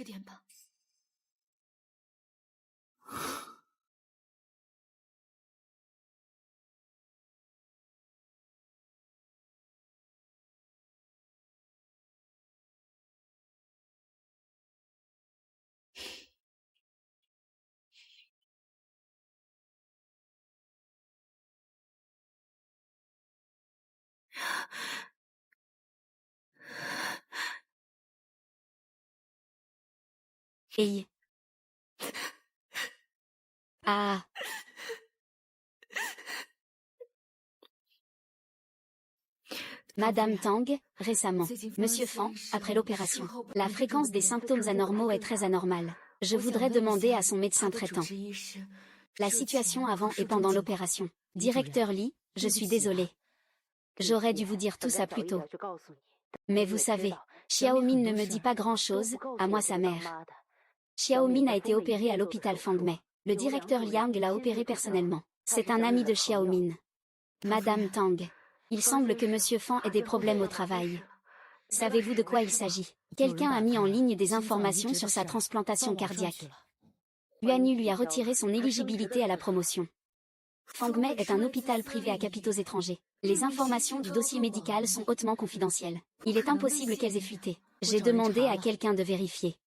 Hey. Ah. Madame Tang, récemment. Monsieur Fan, après l'opération. La fréquence des symptômes anormaux est très anormale. Je voudrais demander à son médecin traitant. La situation avant et pendant l'opération. Directeur Li, je suis désolé. J'aurais dû vous dire tout ça plus tôt. Mais vous savez, Xiaomin ne me dit pas grand-chose, à moi sa mère. Xiaomin a été opéré à l'hôpital Fangmei. Le directeur Liang l'a opéré personnellement. C'est un ami de Xiaomin. Madame Tang. Il semble que Monsieur Fan ait des problèmes au travail. Savez-vous de quoi il s'agit? Quelqu'un a mis en ligne des informations sur sa transplantation cardiaque. Yuanyu lui a retiré son éligibilité à la promotion. Fangmei est un hôpital privé à capitaux étrangers. Les informations du dossier médical sont hautement confidentielles. Il est impossible qu'elles aient fuité. J'ai demandé à quelqu'un de vérifier.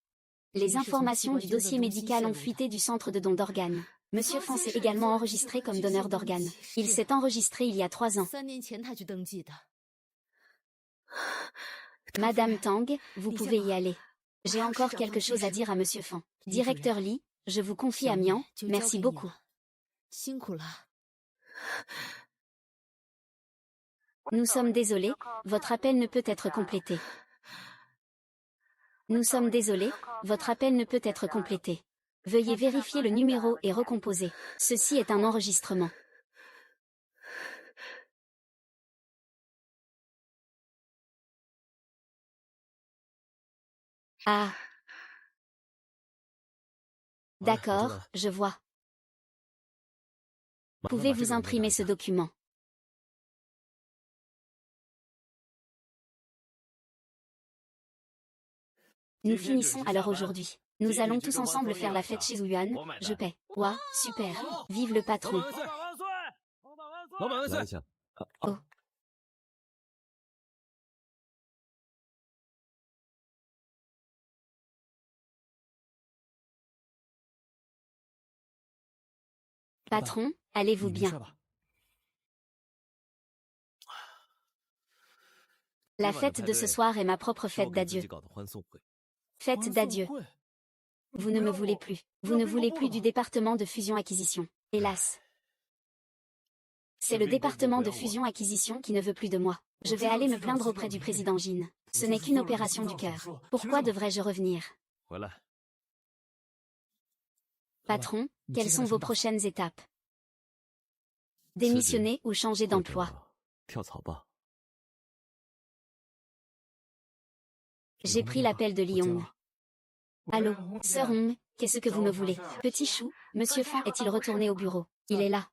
Les informations du dossier médical ont fuité du centre de don d'organes. Monsieur Fan s'est également enregistré comme donneur d'organes. Il s'est enregistré il y a 3 ans. Madame Tang, vous pouvez y aller. J'ai encore quelque chose à dire à Monsieur Fan. Directeur Li, je vous confie à Mian, merci beaucoup. Nous sommes désolés, votre appel ne peut être complété. Nous sommes désolés, votre appel ne peut être complété. Veuillez vérifier le numéro et recomposer. Ceci est un enregistrement. Ah. D'accord, je vois. Pouvez-vous imprimer ce document? Nous finissons alors aujourd'hui. Nous allons tous ensemble faire la fête chez Zuyuan, je paie. Ouah, super. Vive le patron. Oh. Patron, allez-vous bien? La fête de ce soir est ma propre fête d'adieu. Fête d'adieu. Vous ne me voulez plus. Vous ne voulez plus du département de fusion-acquisition. Hélas. C'est le département de fusion-acquisition qui ne veut plus de moi. Je vais aller me plaindre auprès du président Jin. Ce n'est qu'une opération du cœur. Pourquoi devrais-je revenir? Patron, quelles sont vos prochaines étapes? Démissionner ou changer d'emploi? J'ai pris l'appel de Lyon. Allô, Sœur Hong, qu'est-ce que vous me voulez? Petit chou, Monsieur Fan est-il retourné au bureau? Il est là.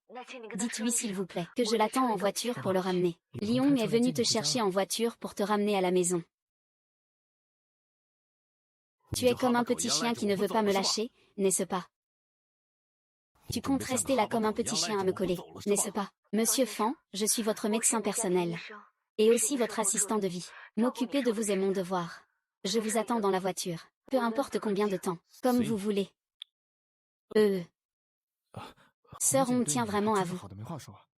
Dites-lui s'il vous plaît que je l'attends en voiture pour le ramener. Lyon est venu te chercher en voiture pour te ramener à la maison. Tu es comme un petit chien qui ne veut pas me lâcher, n'est-ce pas? Tu comptes rester là comme un petit chien à me coller, n'est-ce pas? Monsieur Fan, je suis votre médecin personnel. Et aussi votre assistant de vie. M'occuper de vous est mon devoir. Je vous attends dans la voiture. Peu importe combien de temps. Comme vous voulez. Sœur Hong tient vraiment à vous.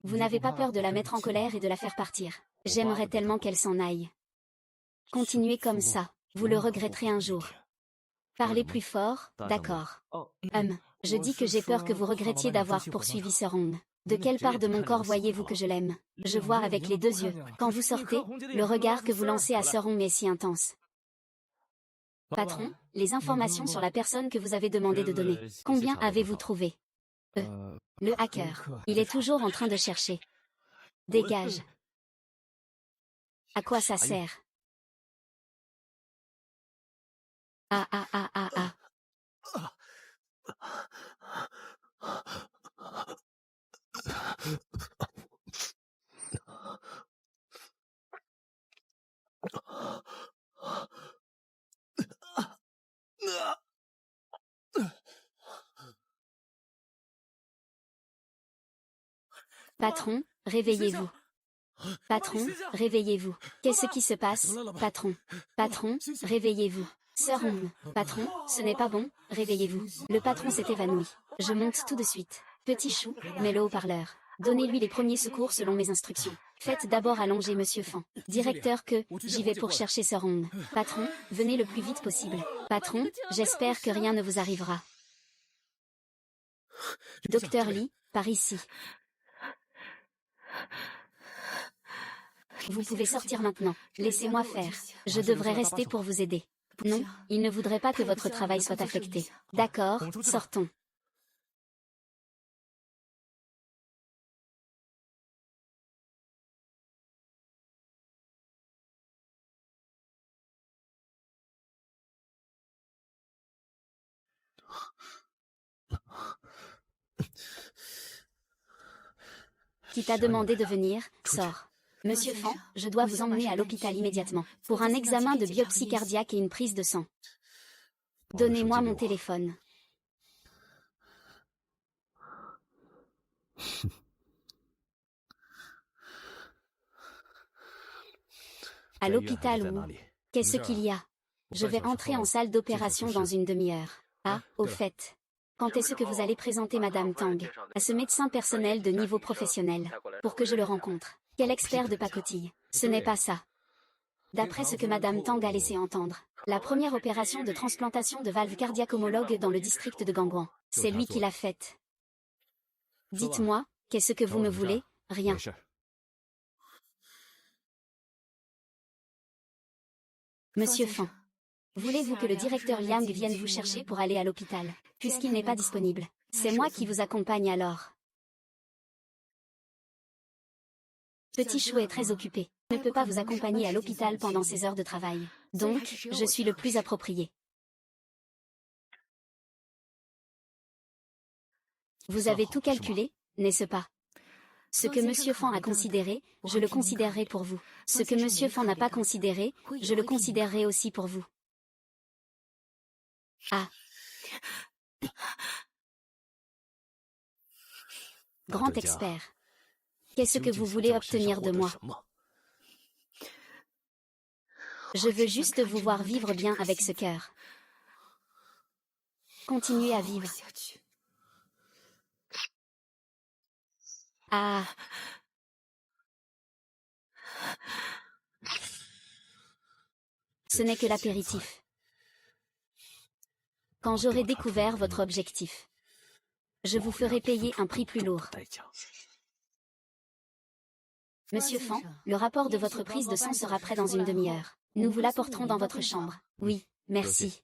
Vous n'avez pas peur de la mettre en colère et de la faire partir. J'aimerais tellement qu'elle s'en aille. Continuez comme ça. Vous le regretterez un jour. Parlez plus fort, d'accord. Je dis que j'ai peur que vous regrettiez d'avoir poursuivi Sœur Hong. De quelle part de mon corps voyez-vous que je l'aime? Je vois avec les deux yeux. Quand vous sortez, le regard que vous lancez à Sœur Hong est si intense. Patron, les informations sur la personne que vous avez demandé de donner. Combien avez-vous trouvé? Le hacker. Il est toujours en train de chercher. Dégage. À quoi ça sert? Ah. Patron, réveillez-vous. Patron, réveillez-vous. Qu'est-ce qui se passe, patron? Patron, réveillez-vous. Sœur Hong, patron, ce n'est pas bon, réveillez-vous. Le patron s'est évanoui. Je monte tout de suite. Petit chou, mets-le haut-parleur. Donnez-lui les premiers secours selon mes instructions. Faites d'abord allonger Monsieur Fan. Directeur que, j'y vais pour chercher Sœur Hong. Patron, venez le plus vite possible. Patron, j'espère que rien ne vous arrivera. Docteur Lee, par ici. Vous pouvez sortir maintenant. Laissez-moi faire. Je devrais rester pour vous aider. Non, il ne voudrait pas que votre travail soit affecté. D'accord, sortons. Qui t'a demandé de venir, sors. Monsieur Fan, je dois vous emmener à l'hôpital immédiatement, pour un examen de biopsie cardiaque et une prise de sang. Donnez-moi mon téléphone. À l'hôpital où? Qu'est-ce qu'il y a? Je vais entrer en salle d'opération dans une demi-heure. Ah, au fait. Quand est-ce que vous allez présenter Madame Tang à ce médecin personnel de niveau professionnel, pour que je le rencontre? Quel expert de pacotille? Ce n'est pas ça. D'après ce que Madame Tang a laissé entendre, la première opération de transplantation de valve cardiaque homologue dans le district de Gangwon, c'est lui qui l'a faite. Dites-moi, qu'est-ce que vous me voulez? Rien. Monsieur Fan, voulez-vous que le directeur Liang vienne vous chercher pour aller à l'hôpital, puisqu'il n'est pas disponible? C'est moi qui vous accompagne alors. Petit chou est très occupé. Il ne peut pas vous accompagner à l'hôpital pendant ses heures de travail. Donc, je suis le plus approprié. Vous avez tout calculé, n'est-ce pas? Ce que Monsieur Fan a considéré, je le considérerai pour vous. Ce que Monsieur Fan n'a pas considéré, je le considérerai aussi pour vous. Ah. Grand expert. Qu'est-ce que vous voulez obtenir de moi? Je veux juste vous voir vivre bien avec ce cœur. Continuez à vivre. Ah. Ce n'est que l'apéritif. Quand j'aurai découvert votre objectif, je vous ferai payer un prix plus lourd. Monsieur Fan, le rapport de votre prise de sang sera prêt dans une demi-heure. Nous vous l'apporterons dans votre chambre. Oui, merci.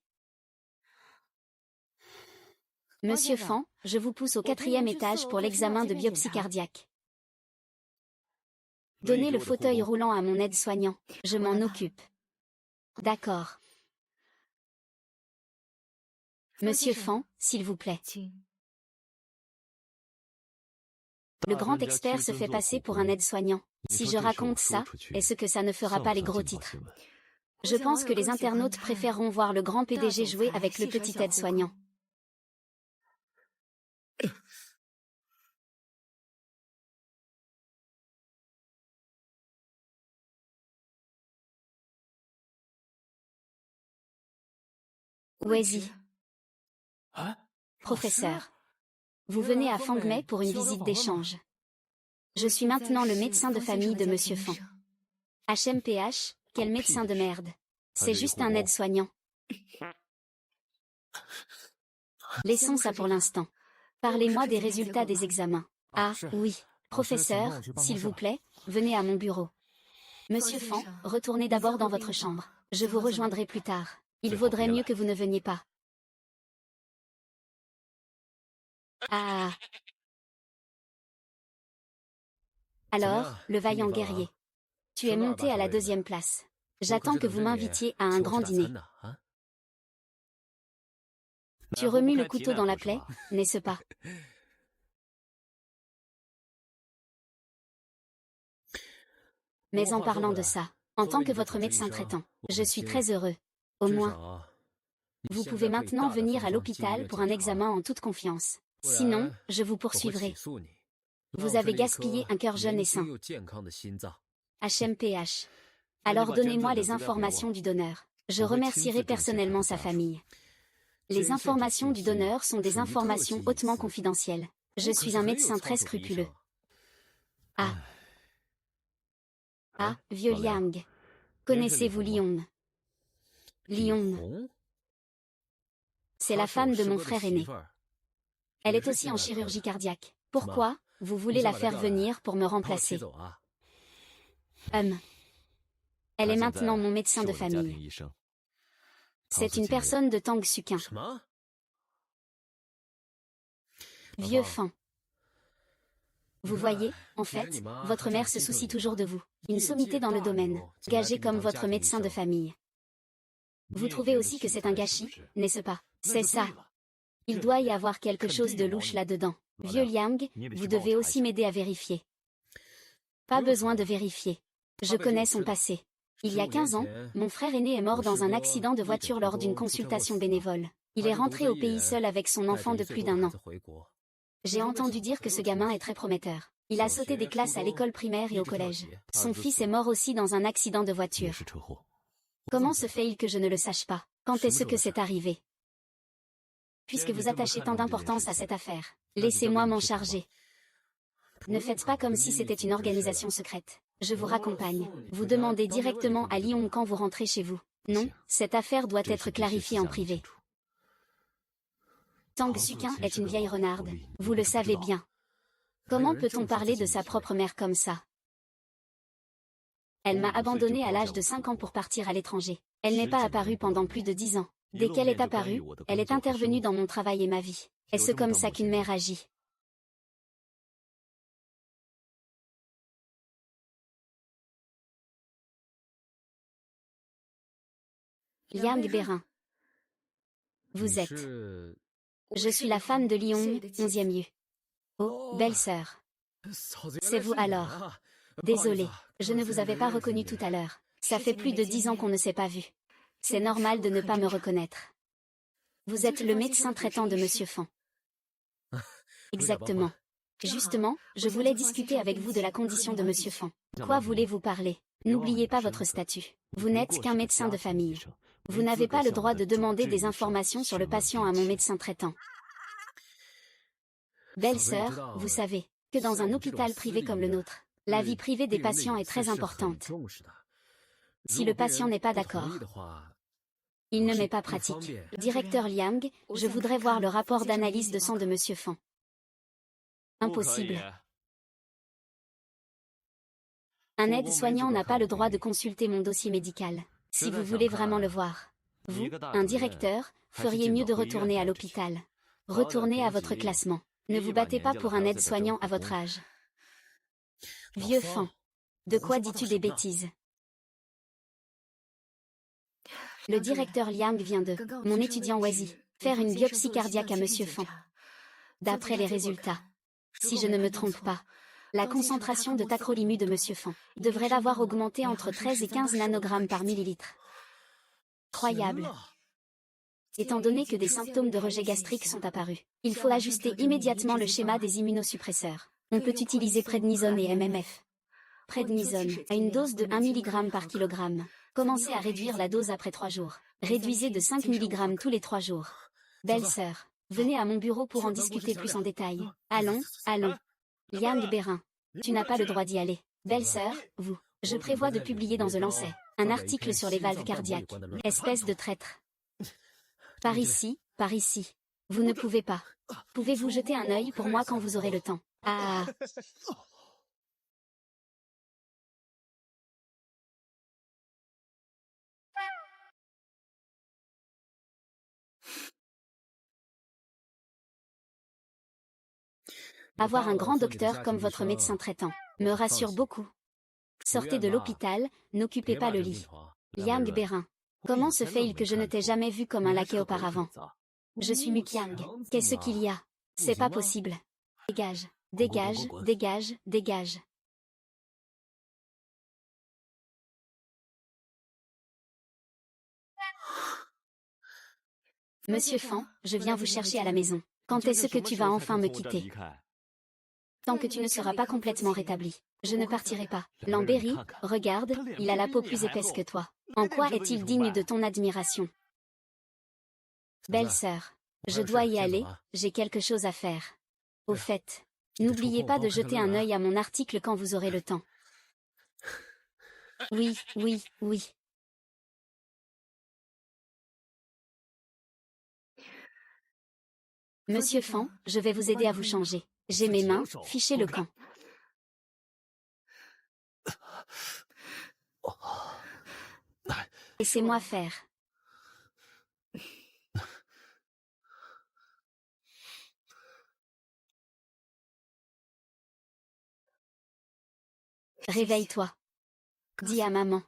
Monsieur Fan, je vous pousse au 4e étage pour l'examen de biopsie cardiaque. Donnez le fauteuil roulant à mon aide-soignant. Je m'en occupe. D'accord. Monsieur Fan, s'il vous plaît. Le grand expert se fait passer pour un aide-soignant. Si je raconte ça, est-ce que ça ne fera pas les gros titres? Je pense que les internautes préféreront voir le grand PDG jouer avec le petit aide-soignant. Wei-zi. Professeur. Vous venez à Fangmei pour une visite d'échange. Je suis maintenant le médecin de famille de Monsieur Fan. HMPH, quel médecin de merde. C'est juste un aide-soignant. Laissons ça pour l'instant. Parlez-moi des résultats des examens. Ah, oui. Professeur, s'il vous plaît, venez à mon bureau. Monsieur Fan, retournez d'abord dans votre chambre. Je vous rejoindrai plus tard. Il vaudrait mieux que vous ne veniez pas. Ah. Alors, le vaillant guerrier. Tu es monté à la 2e place. J'attends que vous m'invitiez à un grand dîner. Tu remues le couteau dans la plaie, n'est-ce pas? Mais en parlant de ça, en tant que votre médecin traitant, je suis très heureux. Au moins, vous pouvez maintenant venir à l'hôpital pour un examen en toute confiance. Sinon, je vous poursuivrai. Vous avez gaspillé un cœur jeune et sain. HMPH. Alors donnez-moi les informations du donneur. Je remercierai personnellement sa famille. Les informations du donneur sont des informations hautement confidentielles. Je suis un médecin très scrupuleux. Ah. Ah, vieux Liang. Connaissez-vous Lion? Lion. C'est la femme de mon frère aîné. Elle est aussi en chirurgie cardiaque. Pourquoi? Vous voulez la faire venir pour me remplacer? Elle est maintenant mon médecin de famille. C'est une personne de Tangsukin. Vieux Fan. Vous voyez, en fait, votre mère se soucie toujours de vous. Une sommité dans le domaine, gagée comme votre médecin de famille. Vous trouvez aussi que c'est un gâchis, n'est-ce pas? C'est ça. Il doit y avoir quelque chose de louche là-dedans. Vieux Liang, vous devez aussi m'aider à vérifier. Pas besoin de vérifier. Je connais son passé. Il y a 15 ans, mon frère aîné est mort dans un accident de voiture lors d'une consultation bénévole. Il est rentré au pays seul avec son enfant de plus d'1 an. J'ai entendu dire que ce gamin est très prometteur. Il a sauté des classes à l'école primaire et au collège. Son fils est mort aussi dans un accident de voiture. Comment se fait-il que je ne le sache pas? Quand est-ce que c'est arrivé? Puisque vous attachez tant d'importance à cette affaire, laissez-moi m'en charger. Ne faites pas comme si c'était une organisation secrète. Je vous raccompagne. Vous demandez directement à Lyon quand vous rentrez chez vous. Non, cette affaire doit être clarifiée en privé. Tangsukin est une vieille renarde, vous le savez bien. Comment peut-on parler de sa propre mère comme ça? Elle m'a abandonné à l'âge de 5 ans pour partir à l'étranger. Elle n'est pas apparue pendant plus de 10 ans. Dès qu'elle est apparue, elle est intervenue dans mon travail et ma vie. Est-ce comme ça qu'une mère agit? Liang Bérin. Vous êtes. Je suis la femme de Lyon, 11e lieu. Oh, belle-sœur. C'est vous alors. Désolée, je ne vous avais pas reconnu tout à l'heure. Ça fait plus de 10 ans qu'on ne s'est pas vu. C'est normal de ne pas me reconnaître. Vous êtes le médecin traitant de Monsieur Fan. Exactement. Justement, je voulais discuter avec vous de la condition de Monsieur Fan. Quoi voulez-vous parler? N'oubliez pas votre statut. Vous n'êtes qu'un médecin de famille. Vous n'avez pas le droit de demander des informations sur le patient à mon médecin traitant. Belle-sœur, vous savez que dans un hôpital privé comme le nôtre, la vie privée des patients est très importante. Si le patient n'est pas d'accord, il ne m'est pas pratique. Directeur Liang, je voudrais voir le rapport d'analyse de sang de Monsieur Fan. Impossible. Un aide-soignant n'a pas le droit de consulter mon dossier médical. Si vous voulez vraiment le voir, vous, un directeur, feriez mieux de retourner à l'hôpital. Retournez à votre classement. Ne vous battez pas pour un aide-soignant à votre âge. Vieux Fan. De quoi dis-tu des bêtises? Le directeur Liang vient de, mon étudiant Wazi, faire une biopsie cardiaque à Monsieur Fan. D'après les résultats, si je ne me trompe pas, la concentration de tacrolimus de Monsieur Fan devrait l'avoir augmenté entre 13 et 15 nanogrammes par millilitre. Croyable. Étant donné que des symptômes de rejet gastrique sont apparus, il faut ajuster immédiatement le schéma des immunosuppresseurs. On peut utiliser prednisone et MMF. Prednisone, à une dose de 1 mg par kilogramme. Commencez à réduire la dose après 3 jours. Réduisez de 5 mg tous les 3 jours. Belle-sœur, venez à mon bureau pour en discuter plus en détail. Allons, allons. Liang Bérin, tu n'as pas le droit d'y aller. Belle-sœur, vous. Je prévois de publier dans The Lancet un article sur les valves cardiaques. Espèce de traître. Par ici, par ici. Vous ne pouvez pas. Pouvez-vous jeter un œil pour moi quand vous aurez le temps? Ah. Avoir un grand docteur comme votre médecin traitant me rassure beaucoup. Sortez de l'hôpital, n'occupez pas le lit. Liang Bérin. Comment se fait-il que je ne t'ai jamais vu comme un laquais auparavant? Je suis Mukiang. Qu'est-ce qu'il y a? C'est pas possible. Dégage, dégage, dégage, dégage. Monsieur Fan, je viens vous chercher à la maison. Quand est-ce que tu vas enfin me quitter? Tant que tu ne seras pas complètement rétabli, je ne partirai pas. Lambéry, regarde, il a la peau plus épaisse que toi. En quoi est-il digne de ton admiration? Belle-sœur, je dois y aller, j'ai quelque chose à faire. Au fait, n'oubliez pas de jeter un œil à mon article quand vous aurez le temps. Oui, oui, oui. Monsieur Fan, je vais vous aider à vous changer. J'ai mes mains, fichez le camp. Laissez-moi faire. Réveille-toi. Dis à maman.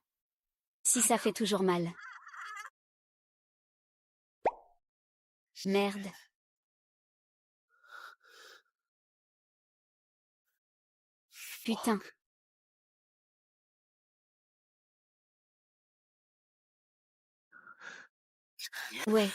Si ça fait toujours mal. Merde. Putain. Ouais.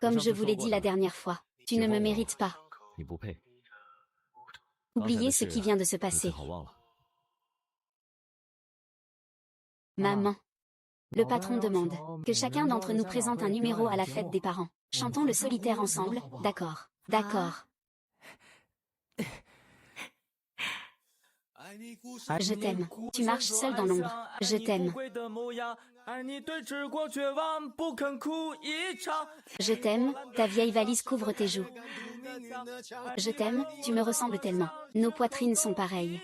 Comme je vous l'ai dit la dernière fois, tu ne me mérites pas. Oubliez ce qui vient de se passer. Maman. Le patron demande que chacun d'entre nous présente un numéro à la fête des parents. Chantons le solitaire ensemble, d'accord. D'accord. Je t'aime. Tu marches seul dans l'ombre. Je t'aime. Je t'aime, ta vieille valise couvre tes joues. Je t'aime, tu me ressembles tellement. Nos poitrines sont pareilles.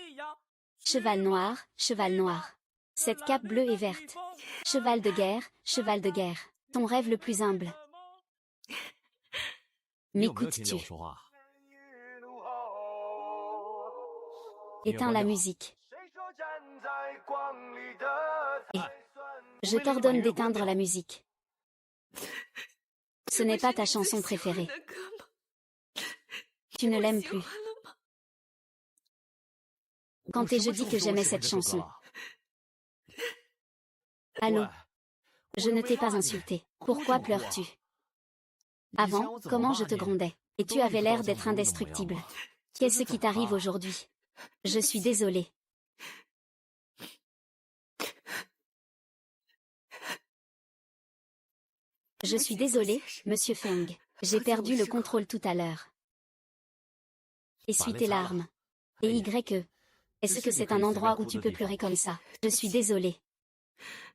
Cheval noir, cheval noir. Cette cape bleue et verte. Cheval de guerre, cheval de guerre. Ton rêve le plus humble. M'écoutes-tu? Éteins la musique. Et je t'ordonne d'éteindre la musique. Ce n'est pas ta chanson préférée. Tu ne l'aimes plus. Quand ai-je dit que j'aimais cette chanson? Allô? Je ne t'ai pas insulté. Pourquoi pleures-tu? Avant, comment je te grondais? Et tu avais l'air d'être indestructible. Qu'est-ce qui t'arrive aujourd'hui? Je suis désolée. Je suis désolée, Monsieur Feng. J'ai perdu le contrôle tout à l'heure. Essuie tes larmes. Et Y. Est-ce que c'est un endroit où tu peux pleurer comme ça? Je suis désolée.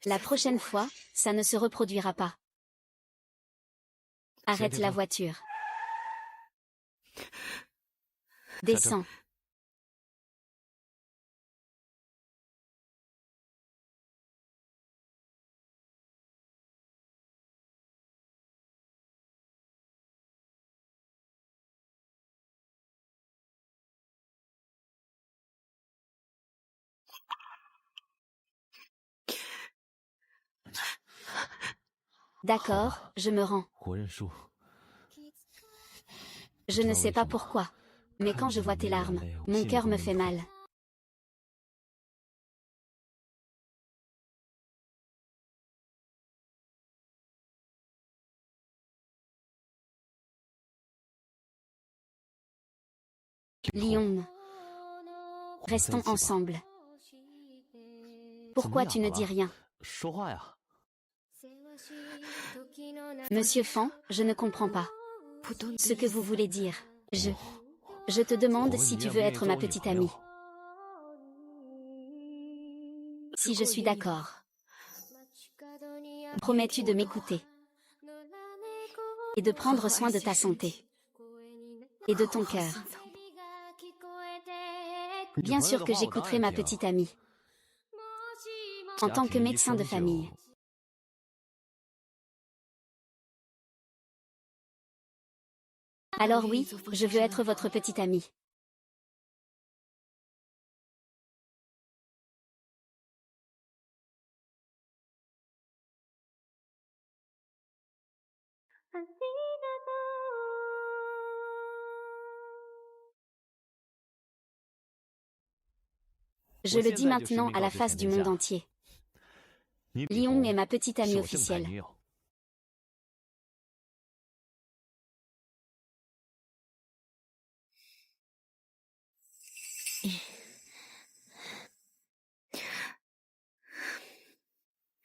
La prochaine fois, ça ne se reproduira pas. Arrête la voiture. Descends. D'accord, je me rends. Je ne sais pas pourquoi. Mais quand je vois tes larmes, mon cœur me fait mal. Lyon. Restons ensemble. Pourquoi tu ne dis rien? Monsieur Fan, je ne comprends pas. Ce que vous voulez dire. Je te demande si tu veux être ma petite amie. Si je suis d'accord. Promets-tu de m'écouter? Et de prendre soin de ta santé. Et de ton cœur. Bien sûr que j'écouterai ma petite amie. En tant que médecin de famille. Alors oui, je veux être votre petite amie. Je le dis maintenant à la face du monde entier. Lyon est ma petite amie officielle.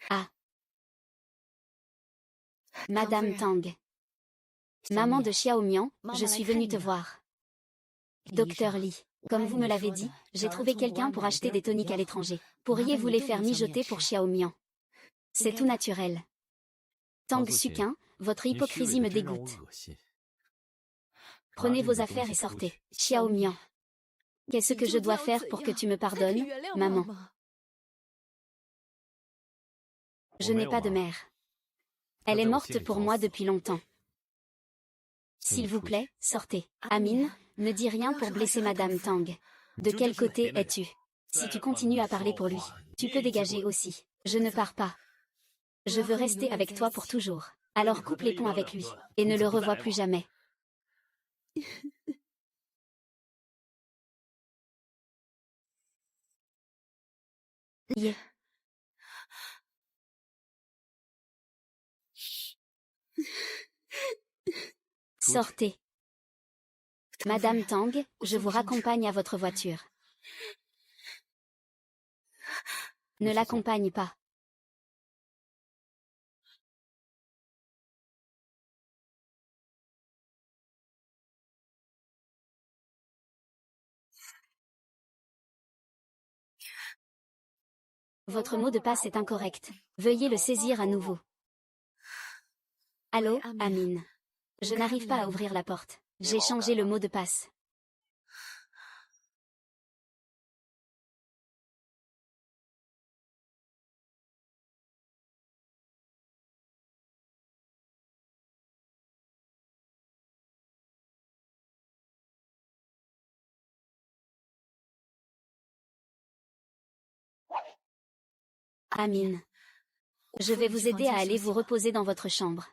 Ah. Madame Tang. Maman de Xiaomian, je suis venue te voir. Docteur Li, comme vous me l'avez dit, j'ai trouvé quelqu'un pour acheter des toniques à l'étranger. Pourriez-vous les faire mijoter pour Xiaomian? C'est tout naturel. Tang Suquin, votre hypocrisie me dégoûte. Prenez vos affaires et sortez. Xiaomian. Qu'est-ce que je dois faire pour que tu me pardonnes, maman? Je n'ai pas de mère. Elle est morte pour moi depuis longtemps. S'il vous plaît, sortez. Amine, ne dis rien pour blesser Madame Tang. De quel côté es-tu? Si tu continues à parler pour lui, tu peux dégager aussi. Je ne pars pas. Je veux rester avec toi pour toujours. Alors coupe les ponts avec lui, et ne le revois plus jamais. Yeah. Sortez. Madame Tang, je vous raccompagne à votre voiture. Ne l'accompagne pas. Votre mot de passe est incorrect. Veuillez le saisir à nouveau. Allô, Amine. Je n'arrive pas à ouvrir la porte. J'ai changé le mot de passe. Amine. Je vais vous aider à aller vous reposer dans votre chambre.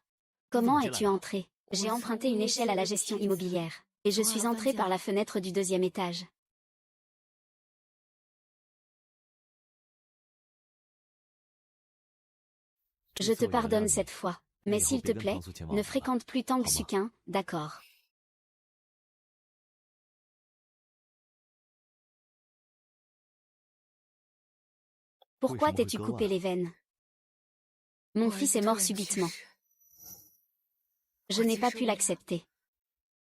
Comment es-tu entré? J'ai emprunté une échelle à la gestion immobilière. Et je suis entré par la fenêtre du 2e étage. Je te pardonne cette fois. Mais s'il te plaît, ne fréquente plus Tang Sukin, d'accord? Pourquoi t'es-tu coupé les veines? Mon fils est mort subitement. Je n'ai pas pu l'accepter.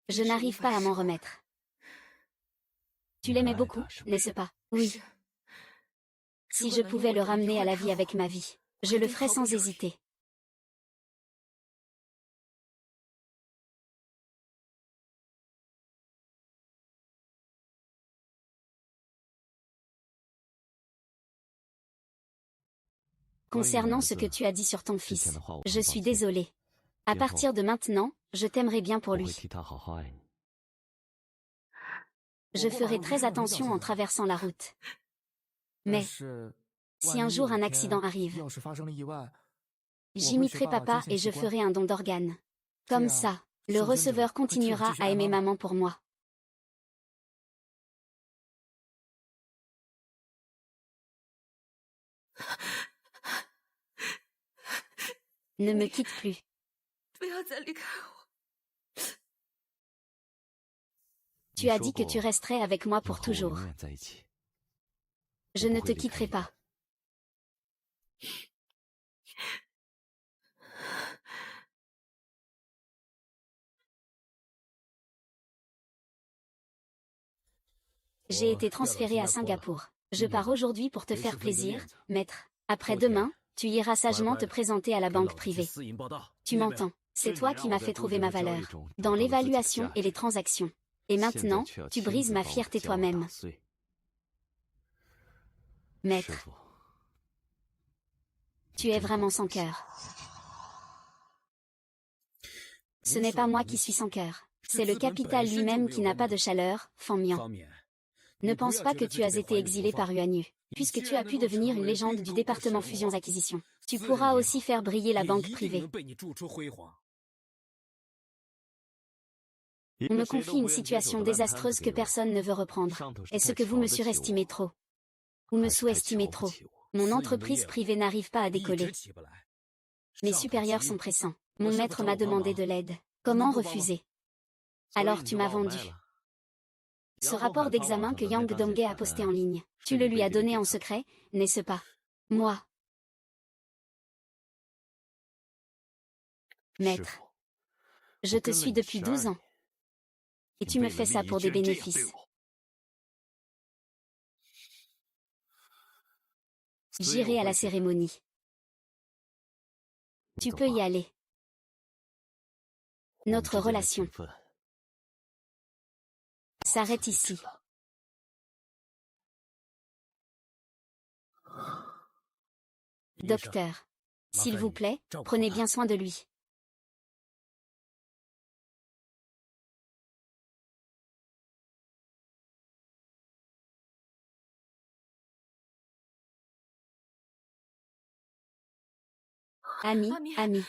Je n'arrive pas à m'en remettre. Tu l'aimais beaucoup, n'est-ce pas? Oui. Si je pouvais le ramener à la vie avec ma vie, je le ferais sans hésiter. Concernant ce que tu as dit sur ton fils, je suis désolée. À partir de maintenant, je t'aimerai bien pour lui. Je ferai très attention en traversant la route. Mais, si un jour un accident arrive, j'imiterai papa et je ferai un don d'organes. Comme ça, le receveur continuera à aimer maman pour moi. Ne me quitte plus. Tu as dit que tu resterais avec moi pour toujours. Je ne te quitterai pas. J'ai été transférée à Singapour. Je pars aujourd'hui pour te faire plaisir, maître. Après-demain, tu iras sagement te présenter à la banque privée. Tu m'entends? C'est toi qui m'as fait trouver ma valeur, dans l'évaluation et les transactions. Et maintenant, tu brises ma fierté toi-même. Maître. Tu es vraiment sans cœur. Ce n'est pas moi qui suis sans cœur. C'est le capital lui-même qui n'a pas de chaleur, Fan Mian. Ne pense pas que tu as été exilé par Yuanyu, puisque tu as pu devenir une légende du département fusions-acquisitions. Tu pourras aussi faire briller la banque privée. On me confie une situation désastreuse que personne ne veut reprendre. Est-ce que vous me surestimez trop? Ou me sous-estimez trop? Mon entreprise privée n'arrive pas à décoller. Mes supérieurs sont pressants. Mon maître m'a demandé de l'aide. Comment refuser? Alors tu m'as vendu. Ce rapport d'examen que Yang Donghae a posté en ligne, tu le lui as donné en secret, n'est-ce pas? Moi. Maître. Je te suis depuis 12 ans. Et tu me fais ça pour des bénéfices. J'irai à la cérémonie. Tu peux y aller. Notre relation s'arrête ici. Docteur, s'il vous plaît, prenez bien soin de lui. Ami, ami.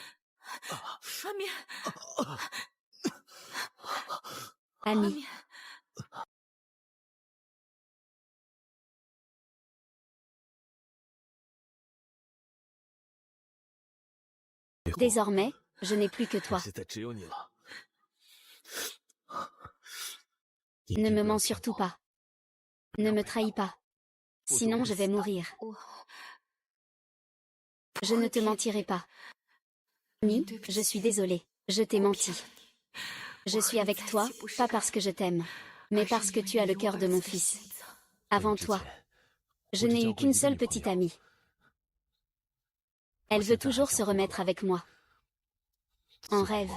Ami. Désormais, je n'ai plus que toi. Ne me mens surtout pas. Ne me trahis pas. Sinon je vais mourir. Je ne te mentirai pas. Ami, je suis désolée. Je t'ai menti. Je suis avec toi, pas parce que je t'aime, mais parce que tu as le cœur de mon fils. Avant toi, je n'ai eu qu'une seule petite amie. Elle veut toujours se remettre avec moi. En rêve.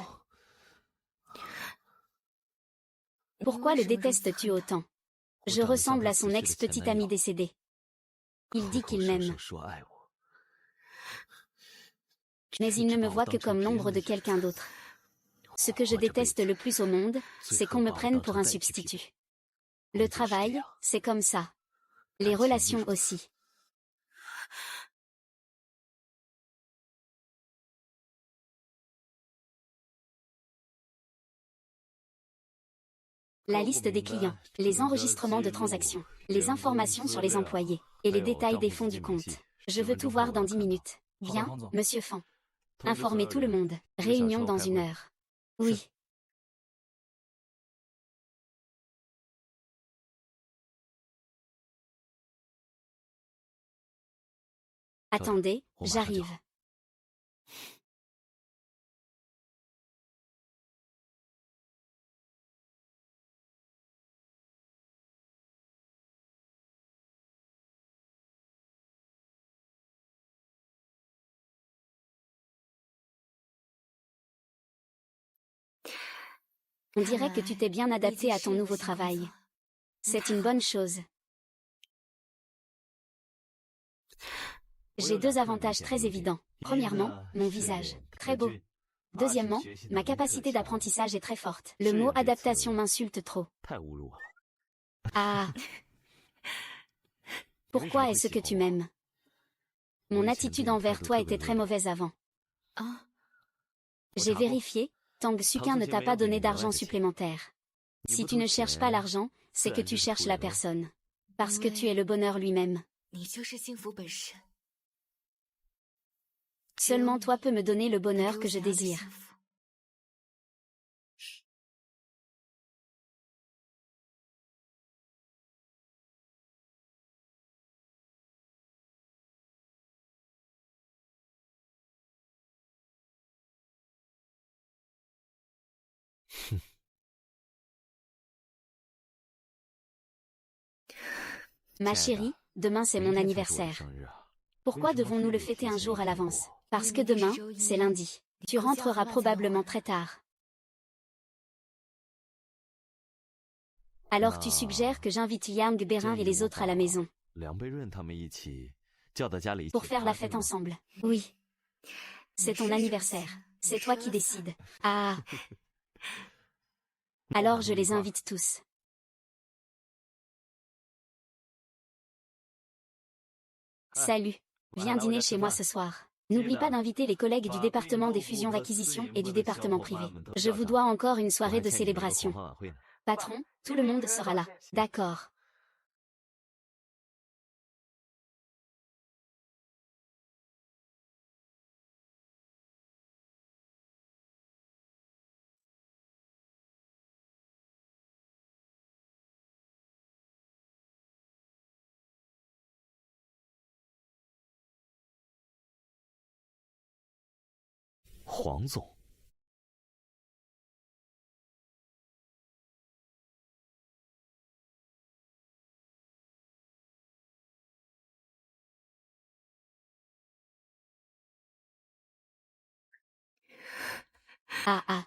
Pourquoi le détestes-tu autant? Je ressemble à son ex-petit ami décédé. Il dit qu'il m'aime. Mais il ne me voit que comme l'ombre de quelqu'un d'autre. Ce que je déteste le plus au monde, c'est qu'on me prenne pour un substitut. Le travail, c'est comme ça. Les relations aussi. La liste des clients, les enregistrements de transactions, les informations sur les employés, et les détails des fonds du compte. Je veux tout voir dans 10 minutes. Bien, monsieur Fan. Informez tout le monde. Réunion dans 1 heure. Oui. Attendez, j'arrive. On dirait que tu t'es bien adapté à ton nouveau travail. C'est une bonne chose. J'ai 2 avantages très évidents. Premièrement, mon visage, très beau. Deuxièmement, ma capacité d'apprentissage est très forte. Le mot adaptation m'insulte trop. Ah. Pourquoi est-ce que tu m'aimes? Mon attitude envers toi était très mauvaise avant. J'ai vérifié, Tang Sukin ne t'a pas donné d'argent supplémentaire. Si tu ne cherches pas l'argent, c'est que tu cherches la personne. Parce que tu es le bonheur lui-même. Seulement toi peux me donner le bonheur que je désire. Ma chérie, demain c'est mon anniversaire. Pourquoi devons-nous le fêter un jour à l'avance? Parce que demain, c'est lundi. Tu rentreras probablement très tard. Alors tu suggères que j'invite Yang Berin et les autres à la maison. Pour faire la fête ensemble. Oui. C'est ton anniversaire. C'est toi qui décides. Ah. Alors je les invite tous. Salut. Viens dîner chez moi ce soir. N'oublie pas d'inviter les collègues du département des fusions-acquisitions et du département privé. Je vous dois encore une soirée de célébration. Patron, tout le monde sera là. D'accord. Ah ah.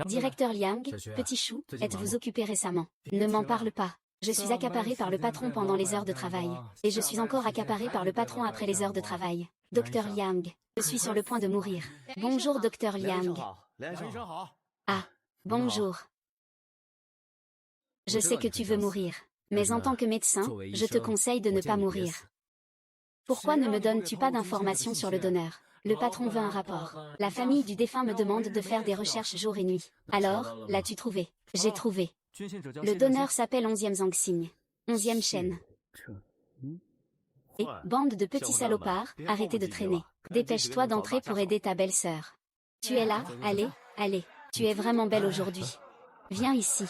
Directeur Liang, petit chou, êtes-vous occupé récemment? Ne m'en parle pas. Je suis accaparé par le patron pendant les heures de travail. Et je suis encore accaparé par le patron après les heures de travail. Docteur Liang, je suis sur le point de mourir. Bonjour Docteur Liang. Ah, bonjour. Je sais que tu veux mourir. Mais en tant que médecin, je te conseille de ne pas mourir. Pourquoi ne me donnes-tu pas d'informations sur le donneur? Le patron veut un rapport. La famille du défunt me demande de faire des recherches jour et nuit. Alors, l'as-tu trouvé? J'ai trouvé. Le donneur s'appelle 11e Zangxing. 11e chaîne. Et, bande de petits salopards, arrêtez de traîner. Dépêche-toi d'entrer pour aider ta belle-sœur. Tu es là, allez, allez. Tu es vraiment belle aujourd'hui. Viens ici.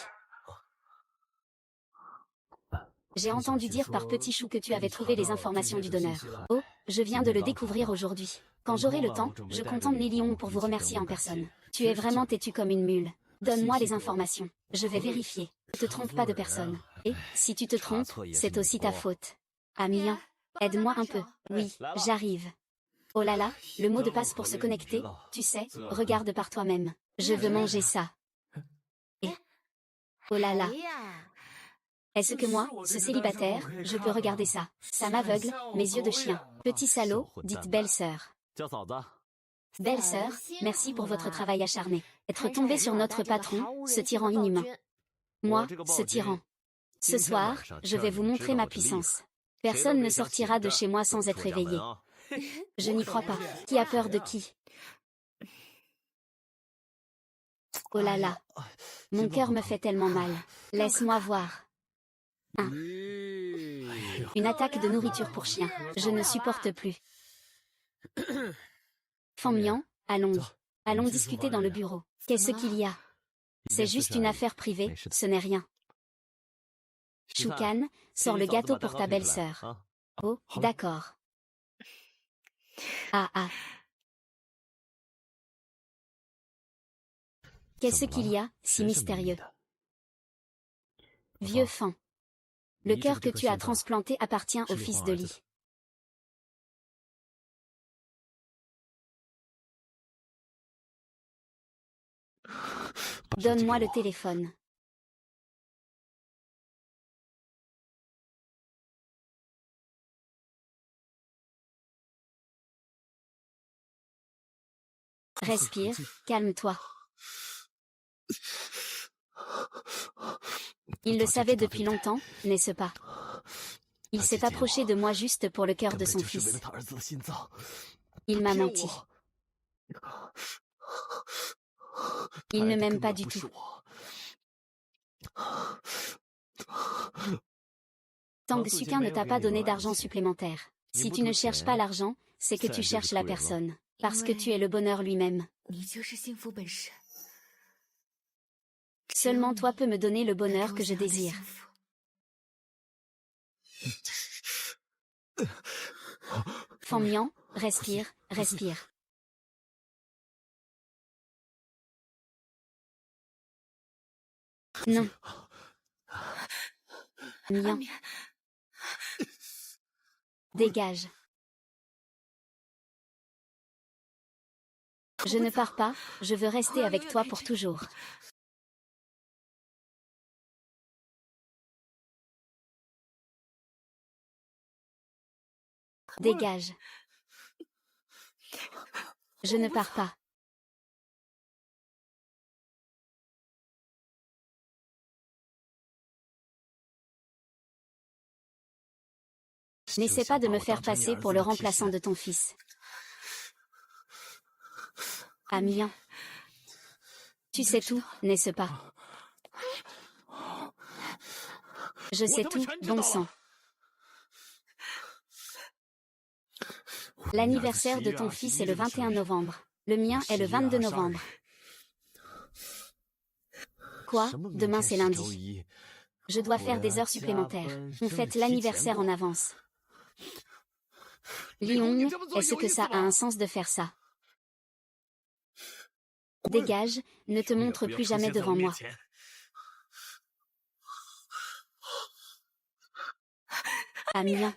J'ai entendu dire par Petit Chou que tu avais trouvé les informations du donneur. Oh, je viens de le découvrir aujourd'hui. Quand j'aurai le temps, je compte emmener Lyon pour vous remercier en personne. Tu es vraiment têtu comme une mule. Donne-moi les informations. Je vais vérifier. Ne te trompe pas de personne. Et, si tu te trompes, c'est aussi ta faute. Amiens, aide-moi un peu. Oui, j'arrive. Oh là là, le mot de passe pour se connecter, tu sais, regarde par toi-même. Je veux manger ça. Et... Oh là là. Est-ce que moi, ce célibataire, je peux regarder ça? Ça m'aveugle, mes yeux de chien. Petit salaud, dites belle-sœur. Belle-sœur, merci pour votre travail acharné. Être tombé sur notre patron, ce tyran inhumain. Moi, ce tyran. Ce soir, je vais vous montrer ma puissance. Personne ne sortira de chez moi sans être éveillé. Je n'y crois pas. Qui a peur de qui? Oh là là. Mon cœur me fait tellement mal. Laisse-moi voir. Une attaque de nourriture pour chien. Je ne supporte plus. Fangmian, allons-y. Allons discuter dans le bureau. Qu'est-ce qu'il y a? C'est juste une affaire privée, ce n'est rien. Choukan, sors le gâteau pour ta belle-sœur. Oh, d'accord. Ah ah. Qu'est-ce qu'il y a, si mystérieux? Vieux fan. Le cœur que tu as transplanté appartient au fils de Li. Donne-moi le téléphone. Respire, calme-toi. Il le savait depuis longtemps, n'est-ce pas? Il s'est approché de moi juste pour le cœur de son fils. Il m'a menti. Il ne m'aime pas du tout. Tang Sukin ne t'a pas donné d'argent supplémentaire. Si tu ne cherches pas l'argent, c'est que tu cherches la personne. Parce que tu es le bonheur lui-même. Seulement toi peux me donner le bonheur que je désire. Fangmian, respire, respire. Non. Mian. Dégage. Je ne pars pas, je veux rester avec toi pour toujours. Dégage. Je ne pars pas. N'essaie pas de me faire passer pour le remplaçant de ton fils. Amiens. Tu sais tout, n'est-ce pas? Je sais tout, bon sang. L'anniversaire de ton fils est le 21 novembre. Le mien est le 22 novembre. Quoi? Demain c'est lundi. Je dois faire des heures supplémentaires. On fête l'anniversaire en avance. Lyon, est-ce que ça a un sens de faire ça? Dégage, ne te montre plus jamais devant moi. Amiens.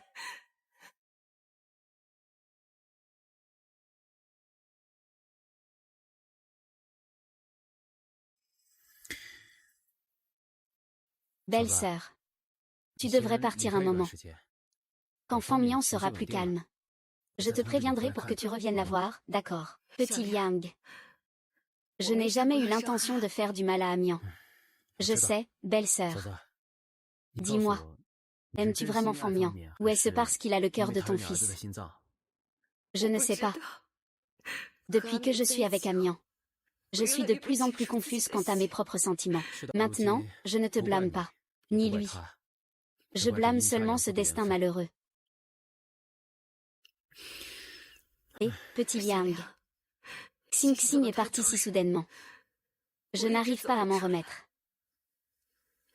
Belle-sœur. Tu devrais partir un moment. Quand Fangmian sera plus calme. Je te préviendrai pour que tu reviennes la voir, d'accord? Petit Liang. Je n'ai jamais eu l'intention de faire du mal à Amiens. Je sais, belle-sœur. Dis-moi, aimes-tu vraiment Fangmian? Ou est-ce parce qu'il a le cœur de ton fils? Je ne sais pas. Depuis que je suis avec Amiens, je suis de plus en plus confuse quant à mes propres sentiments. Maintenant, je ne te blâme pas. Ni lui. Je blâme seulement ce destin malheureux. Et, petit Liang. Xing Xing est parti si soudainement. Je n'arrive pas à m'en remettre.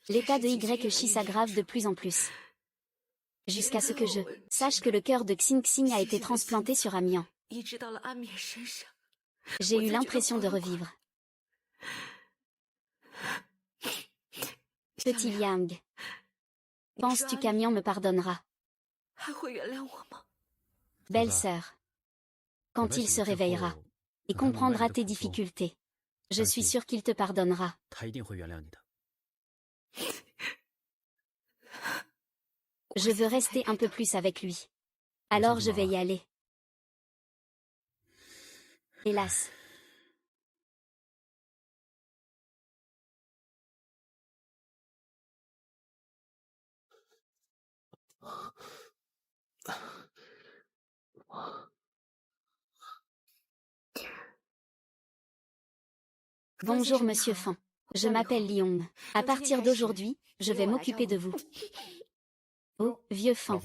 L'état de Y-Chi s'aggrave de plus en plus. Jusqu'à ce que je sache que le cœur de Xing Xing a été transplanté sur Amiens. J'ai eu l'impression de revivre. Petit Liang, penses-tu qu'Amian me pardonnera? Belle-sœur, quand il se réveillera et comprendra tes difficultés, je suis sûre qu'il te pardonnera. Je veux rester un peu plus avec lui. Alors je vais y aller. Hélas. Bonjour Monsieur Fan. Je m'appelle Liong. À partir d'aujourd'hui, je vais m'occuper de vous. Oh, vieux Fan.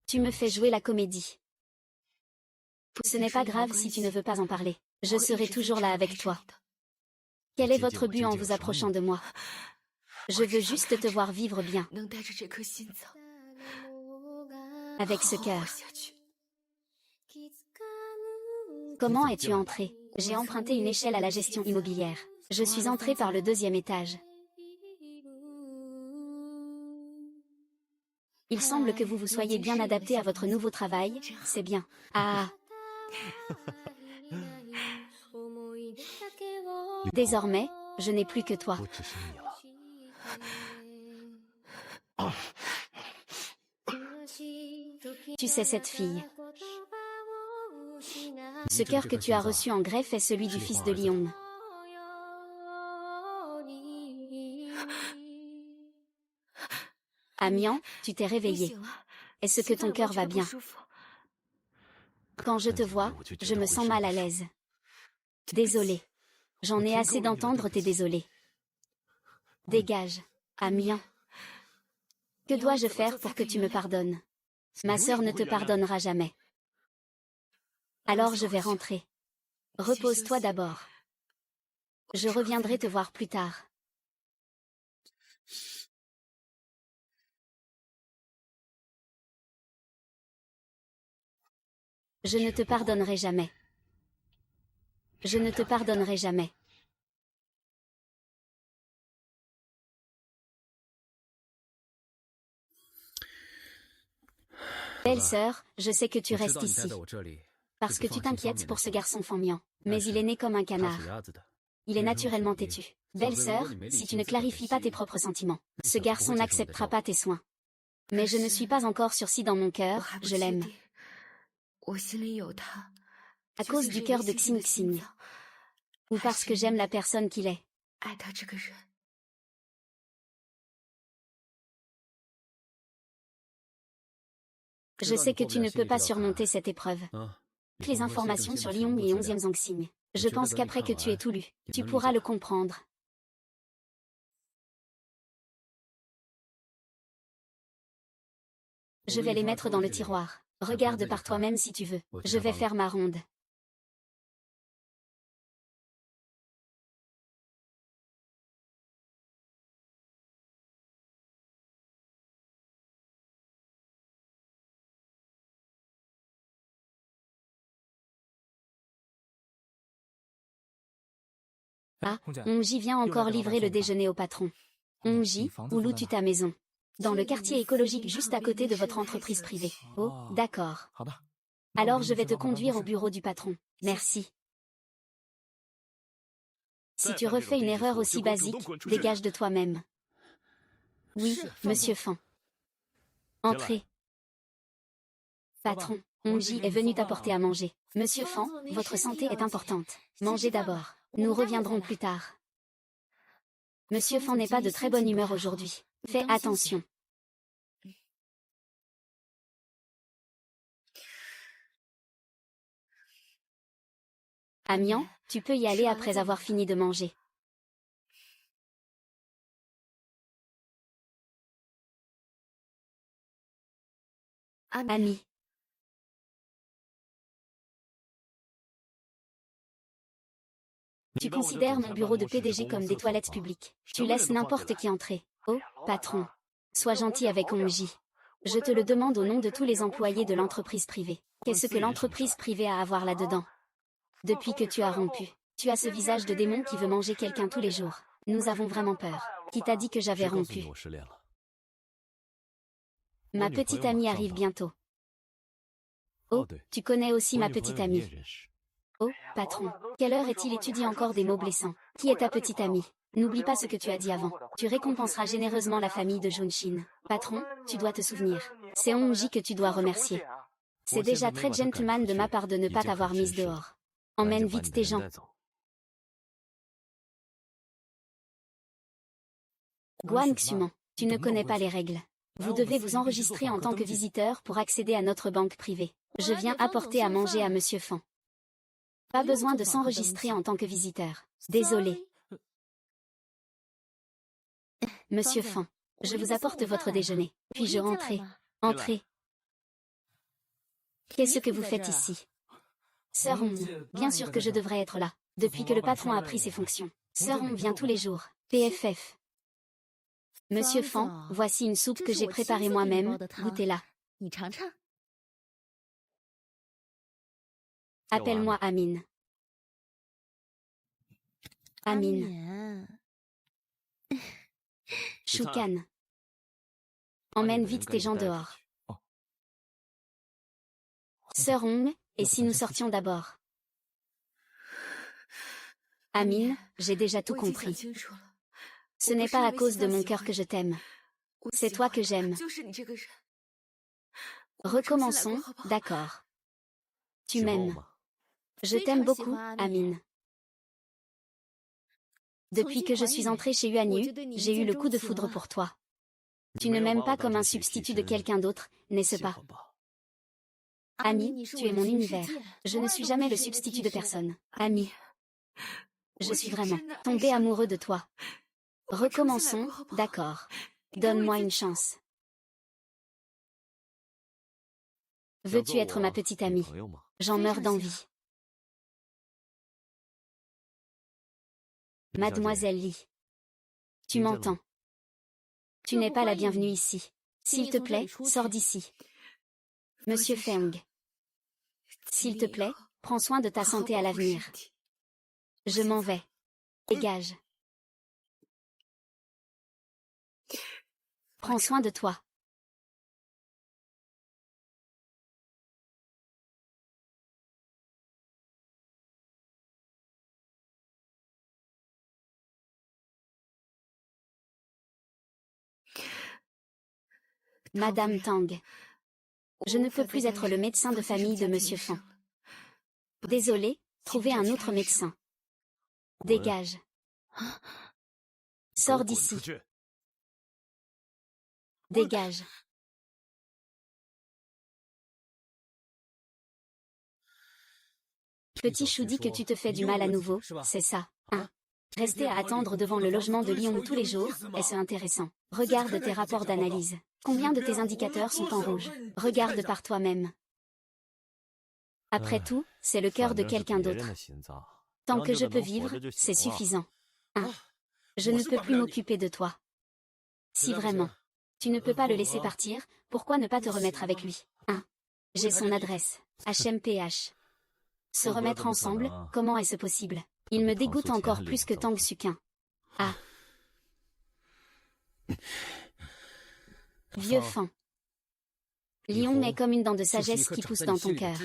Tu me fais jouer la comédie. Ce n'est pas grave si tu ne veux pas en parler. Je serai toujours là avec toi. Quel est votre but en vous approchant de moi? Je veux juste te voir vivre bien. Avec ce cœur. Comment es-tu entré? J'ai emprunté une échelle à la gestion immobilière. Je suis entré par le 2e étage. Il semble que vous vous soyez bien adapté à votre nouveau travail, c'est bien. Ah. Désormais, je n'ai plus que toi. Tu sais cette fille. Ce cœur que tu as reçu en greffe est celui du fils de Liong. Amian, tu t'es réveillé. Est-ce que ton cœur va bien? Quand je te vois, je me sens mal à l'aise. Désolé. J'en ai assez d'entendre tes désolés. Dégage, Amian. Que dois-je faire pour que tu me pardonnes? Ma sœur ne te pardonnera jamais. Alors je vais rentrer. Repose-toi d'abord. Je reviendrai te voir plus tard. Je ne te pardonnerai jamais. Je ne te pardonnerai jamais. Belle-sœur, je sais que tu restes ici. Parce que tu t'inquiètes pour ce garçon Fan, mais il est né comme un canard. Il est naturellement têtu. Belle-sœur, si tu ne clarifies pas tes propres sentiments, ce garçon n'acceptera pas tes soins. Mais je ne suis pas encore sûre si dans mon cœur, je l'aime. À cause du cœur de Xing Xing. Ou parce que j'aime la personne qu'il est. Je sais que tu ne peux pas surmonter cette épreuve. Les informations sur Liong et 11e Zangxing. Je pense qu'après que tu aies tout lu, tu pourras le comprendre. Je vais les mettre dans le tiroir. Regarde par toi-même si tu veux. Je vais faire ma ronde. Ah, Hongji vient encore livrer le déjeuner au patron. Hongji, où loues-tu ta maison? Dans le quartier écologique juste à côté de votre entreprise privée. Oh, d'accord. Alors je vais te conduire au bureau du patron. Merci. Si tu refais une erreur aussi basique, dégage de toi-même. Oui, Monsieur Fan. Entrez. Patron, Hongji est venu t'apporter à manger. Monsieur Fan, votre santé est importante. Mangez d'abord. Nous reviendrons plus tard. Monsieur Fan n'est pas de très bonne humeur aujourd'hui. Fais attention. Amian, tu peux y aller après avoir fini de manger. Ami. Tu considères mon bureau de PDG comme des toilettes publiques. Tu laisses n'importe qui entrer. Oh, patron. Sois gentil avec Hongji. Je te le demande au nom de tous les employés de l'entreprise privée. Qu'est-ce que l'entreprise privée a à voir là-dedans? Depuis que tu as rompu, tu as ce visage de démon qui veut manger quelqu'un tous les jours. Nous avons vraiment peur. Qui t'a dit que j'avais rompu? Ma petite amie arrive bientôt. Oh, tu connais aussi ma petite amie. Oh, patron, quelle heure est-il et tu dis encore des mots blessants? Qui est ta petite amie? N'oublie pas ce que tu as dit avant. Tu récompenseras généreusement la famille de Junshin. Patron, tu dois te souvenir. C'est Hongji que tu dois remercier. C'est déjà très gentleman de ma part de ne pas t'avoir mise dehors. Emmène vite tes gens. Guan Xuman, tu ne connais pas les règles. Vous devez vous enregistrer en tant que visiteur pour accéder à notre banque privée. Je viens apporter à manger à Monsieur Fan. Pas besoin de s'enregistrer en tant que visiteur. Désolé. Monsieur Fan, je vous apporte votre déjeuner. Puis-je rentrer? Entrez. Qu'est-ce que vous faites ici? Sœur On, bien sûr que je devrais être là. Depuis que le patron a pris ses fonctions. Sœur On vient tous les jours. PFF. Monsieur Fan, voici une soupe que j'ai préparée moi-même, goûtez-la. Appelle-moi Amine. Amine. Choukan. Emmène vite tes gens dehors. Sœur Hong, et si nous sortions d'abord? Amine, j'ai déjà tout compris. Ce n'est pas à cause de mon cœur que je t'aime. C'est toi que j'aime. Recommençons, d'accord. Tu m'aimes. Je t'aime beaucoup, Amine. Depuis que je suis entrée chez Yuanyu, j'ai eu le coup de foudre pour toi. Tu ne m'aimes pas comme un substitut de quelqu'un d'autre, n'est-ce pas? Ami, tu es mon univers. Je ne suis jamais le substitut de personne. Ami. Je suis vraiment tombé amoureux de toi. Recommençons, d'accord. Donne-moi une chance. Veux-tu être ma petite amie? J'en meurs d'envie. Mademoiselle Li. Tu m'entends? Tu n'es pas la bienvenue ici. S'il te plaît, sors d'ici. Monsieur Feng. S'il te plaît, prends soin de ta santé à l'avenir. Je m'en vais. Dégage. Prends soin de toi. Madame Tang. Je ne peux plus être le médecin de famille de Monsieur Fan. Désolé, trouvez un autre médecin. Dégage. Sors d'ici. Dégage. Petit chou dit que tu te fais du mal à nouveau, c'est ça, hein? Rester à attendre devant le logement de Lyon tous les jours, est-ce intéressant? Regarde tes rapports d'analyse. Combien de tes indicateurs sont en rouge? Regarde par toi-même. Après tout, c'est le cœur de quelqu'un d'autre. Tant que je peux vivre, c'est suffisant. Hein? Je ne peux plus m'occuper de toi. Si vraiment, tu ne peux pas le laisser partir, pourquoi ne pas te remettre avec lui? Hein? J'ai son adresse. HMPH. Se remettre ensemble, comment est-ce possible? Il me dégoûte encore plus que Tang Sukin. Ah. Vieux Fan. Lyon est comme une dent de sagesse qui pousse dans ton cœur.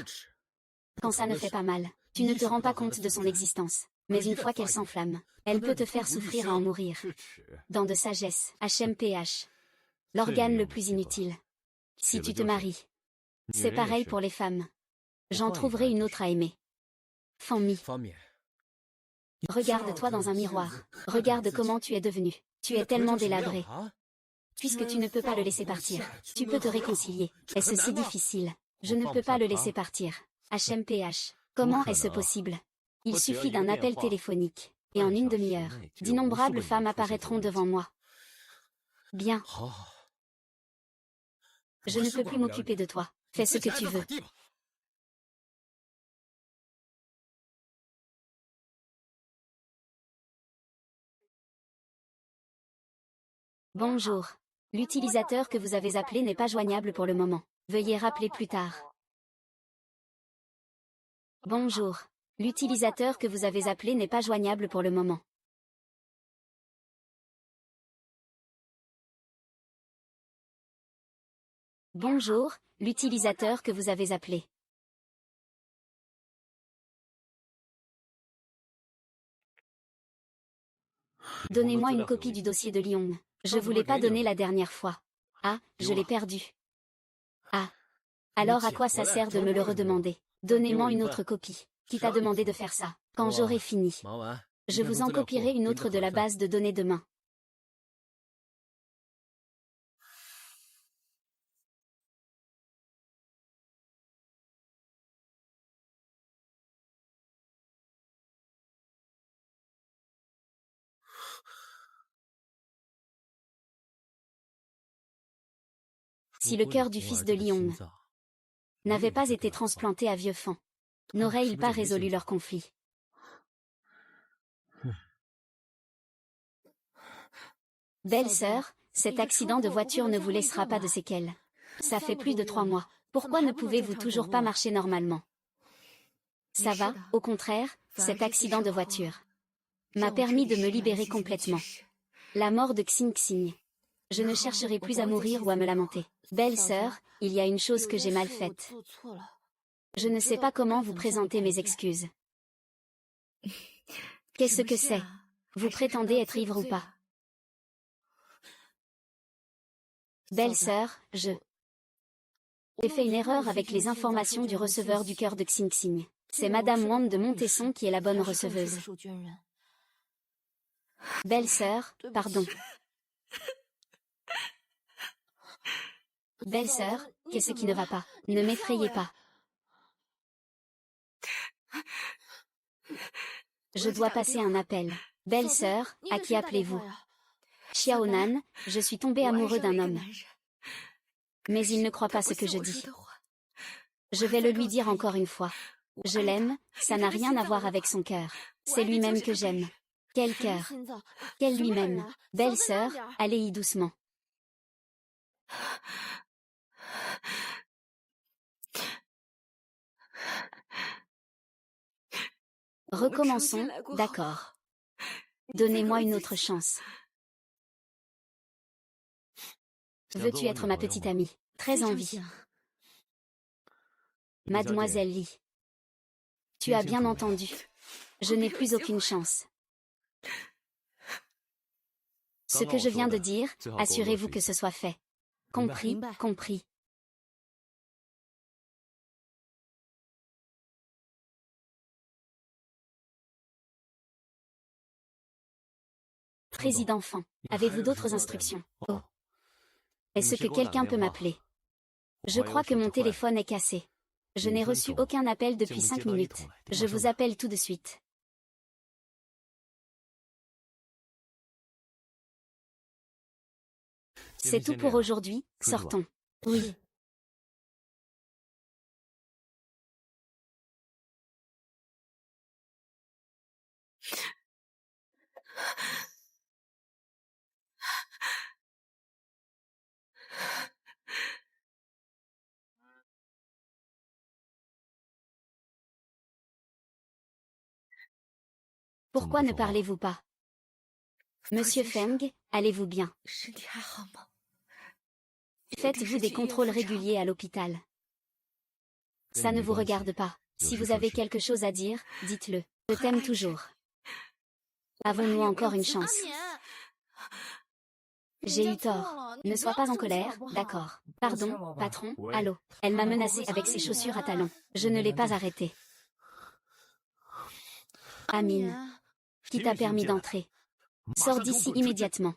Quand ça ne fait pas mal, tu ne te rends pas compte de son existence. Mais une fois qu'elle s'enflamme, elle peut te faire souffrir à en mourir. Dent de sagesse, HMPH. L'organe le plus inutile. Si tu te maries. C'est pareil pour les femmes. J'en trouverai une autre à aimer. Fanmi. Regarde-toi dans un miroir. Regarde comment tu es devenu. Tu es tellement délabré. Puisque tu ne peux pas le laisser partir, tu peux te réconcilier. Est-ce si difficile? Je ne peux pas le laisser partir. HMPH. Comment est-ce possible? Il suffit d'un appel téléphonique, et en une demi-heure, d'innombrables femmes apparaîtront devant moi. Bien. Je ne peux plus m'occuper de toi. Fais ce que tu veux. Bonjour. L'utilisateur que vous avez appelé n'est pas joignable pour le moment. Veuillez rappeler plus tard. Bonjour. L'utilisateur que vous avez appelé n'est pas joignable pour le moment. Bonjour, l'utilisateur que vous avez appelé. Donnez-moi une copie du dossier de Lyon. Je vous l'ai pas donné la dernière fois. Ah, je l'ai perdu. Ah. Alors à quoi ça sert de me le redemander? Donnez-moi une autre copie. Qui t'a demandé de faire ça? Quand j'aurai fini. Je vous en copierai une autre de la base de données demain. Si le cœur du fils de Lyon n'avait pas été transplanté à Vieux-Fan, n'aurait-il pas résolu leur conflit? Belle-sœur, cet accident de voiture ne vous laissera pas de séquelles. Ça fait plus de 3 mois. Pourquoi ne pouvez-vous toujours pas marcher normalement? Ça va, au contraire, cet accident de voiture m'a permis de me libérer complètement. La mort de Xing Xing. Je ne chercherai plus à mourir ou à me lamenter. Belle-sœur, il y a une chose que j'ai mal faite. Je ne sais pas comment vous présenter mes excuses. Qu'est-ce que c'est? Vous prétendez être ivre ou pas? Belle-sœur, j'ai fait une erreur avec les informations du receveur du cœur de Xing Xing. C'est Madame Wang de Montesson qui est la bonne receveuse. Belle-sœur, pardon. Belle-sœur, qu'est-ce qui ne va pas? Ne m'effrayez pas. Je dois passer un appel. Belle-sœur, à qui appelez-vous? Xiaonan, je suis tombé amoureux d'un homme. Mais il ne croit pas ce que je dis. Je vais le lui dire encore une fois. Je l'aime, ça n'a rien à voir avec son cœur. C'est lui-même que j'aime. Quel cœur? Quel lui-même? Belle-sœur, allez-y doucement. Recommençons, d'accord. Donnez-moi une autre chance. Veux-tu être ma petite amie? Très envie. Mademoiselle Li. Tu as bien entendu. Je n'ai plus aucune chance. Ce que je viens de dire, assurez-vous que ce soit fait. Compris, compris. Président Fan, avez-vous d'autres instructions? Oh. Est-ce que quelqu'un peut m'appeler? Je crois que mon téléphone est cassé. Je n'ai reçu aucun appel depuis 5 minutes. Je vous appelle tout de suite. C'est tout pour aujourd'hui, sortons. Oui. Pourquoi ne parlez-vous pas? Monsieur Feng, allez-vous bien? Faites-vous des contrôles réguliers à l'hôpital? Ça ne vous regarde pas. Si vous avez quelque chose à dire, dites-le. Je t'aime toujours. Avons-nous encore une chance? J'ai eu tort. Ne sois pas en colère, d'accord. Pardon, patron, allô. Elle m'a menacé avec ses chaussures à talons. Je ne l'ai pas arrêtée. Amine. Qui t'a permis d'entrer? Sors d'ici immédiatement.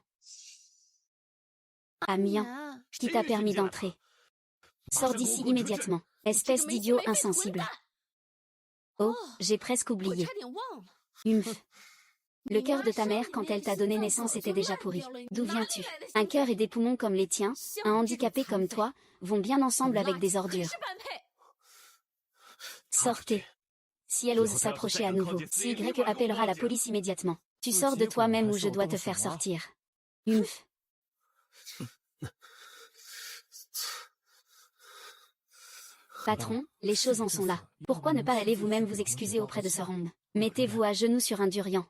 Amien. Qui t'a permis d'entrer? Sors d'ici immédiatement. Espèce d'idiot insensible. Oh, j'ai presque oublié. Humph. Le cœur de ta mère quand elle t'a donné naissance était déjà pourri. D'où viens-tu? Un cœur et des poumons comme les tiens, un handicapé comme toi, vont bien ensemble avec des ordures. Sortez. Si elle ose s'approcher à nouveau, si Y appellera la police immédiatement. Tu sors de toi-même ou je dois te faire sortir. Humph. Patron, les choses en sont là. Pourquoi ne pas aller vous-même vous excuser auprès de ce ronde? Mettez-vous à genoux sur un durian.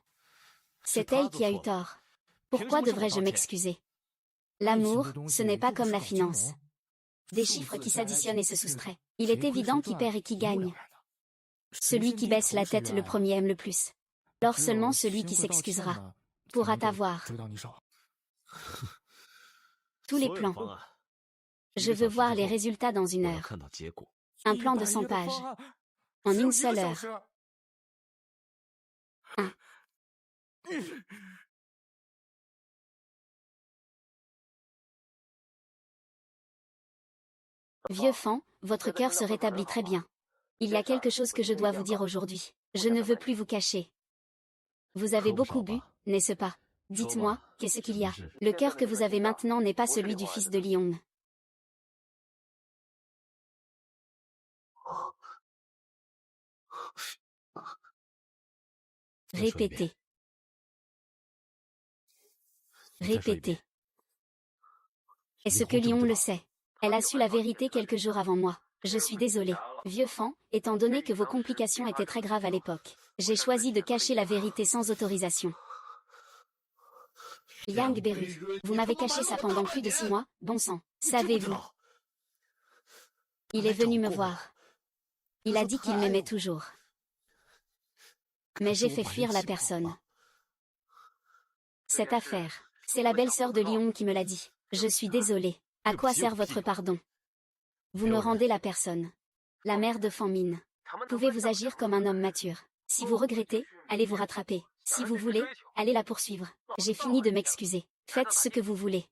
C'est elle qui a eu tort. Pourquoi devrais-je m'excuser? L'amour, ce n'est pas comme la finance. Des chiffres qui s'additionnent et se soustraient. Il est évident qui perd et qui gagne. Celui qui baisse la tête le premier aime le plus. Alors seulement celui qui s'excusera pourra avoir tous les plans. Je veux voir les résultats dans 1 heure. Un plan de 100 pages. En 1 seule heure. 1. Vieux fan, votre cœur se rétablit très bien. Il y a quelque chose que je dois vous dire aujourd'hui. Je ne veux plus vous cacher. Vous avez beaucoup bu, n'est-ce pas? Dites-moi, qu'est-ce qu'il y a? Le cœur que vous avez maintenant n'est pas celui du fils de Lion. Répétez. Répétez. Est-ce que Lion le sait? Elle a su la vérité quelques jours avant moi. Je suis désolée. Vieux fan, étant donné que vos complications étaient très graves à l'époque, j'ai choisi de cacher la vérité sans autorisation. Yang Beru, vous m'avez caché ça pendant plus de 6 mois, bon sang. Savez-vous? Il est venu me voir. Il a dit qu'il m'aimait toujours. Mais j'ai fait fuir la personne. Cette affaire, c'est la belle-sœur de Lion qui me l'a dit. Je suis désolée. À quoi sert votre pardon? Vous me rendez la personne. La mère de Famine. Pouvez-vous agir comme un homme mature? Si vous regrettez, allez vous rattraper. Si vous voulez, allez la poursuivre. J'ai fini de m'excuser. Faites ce que vous voulez.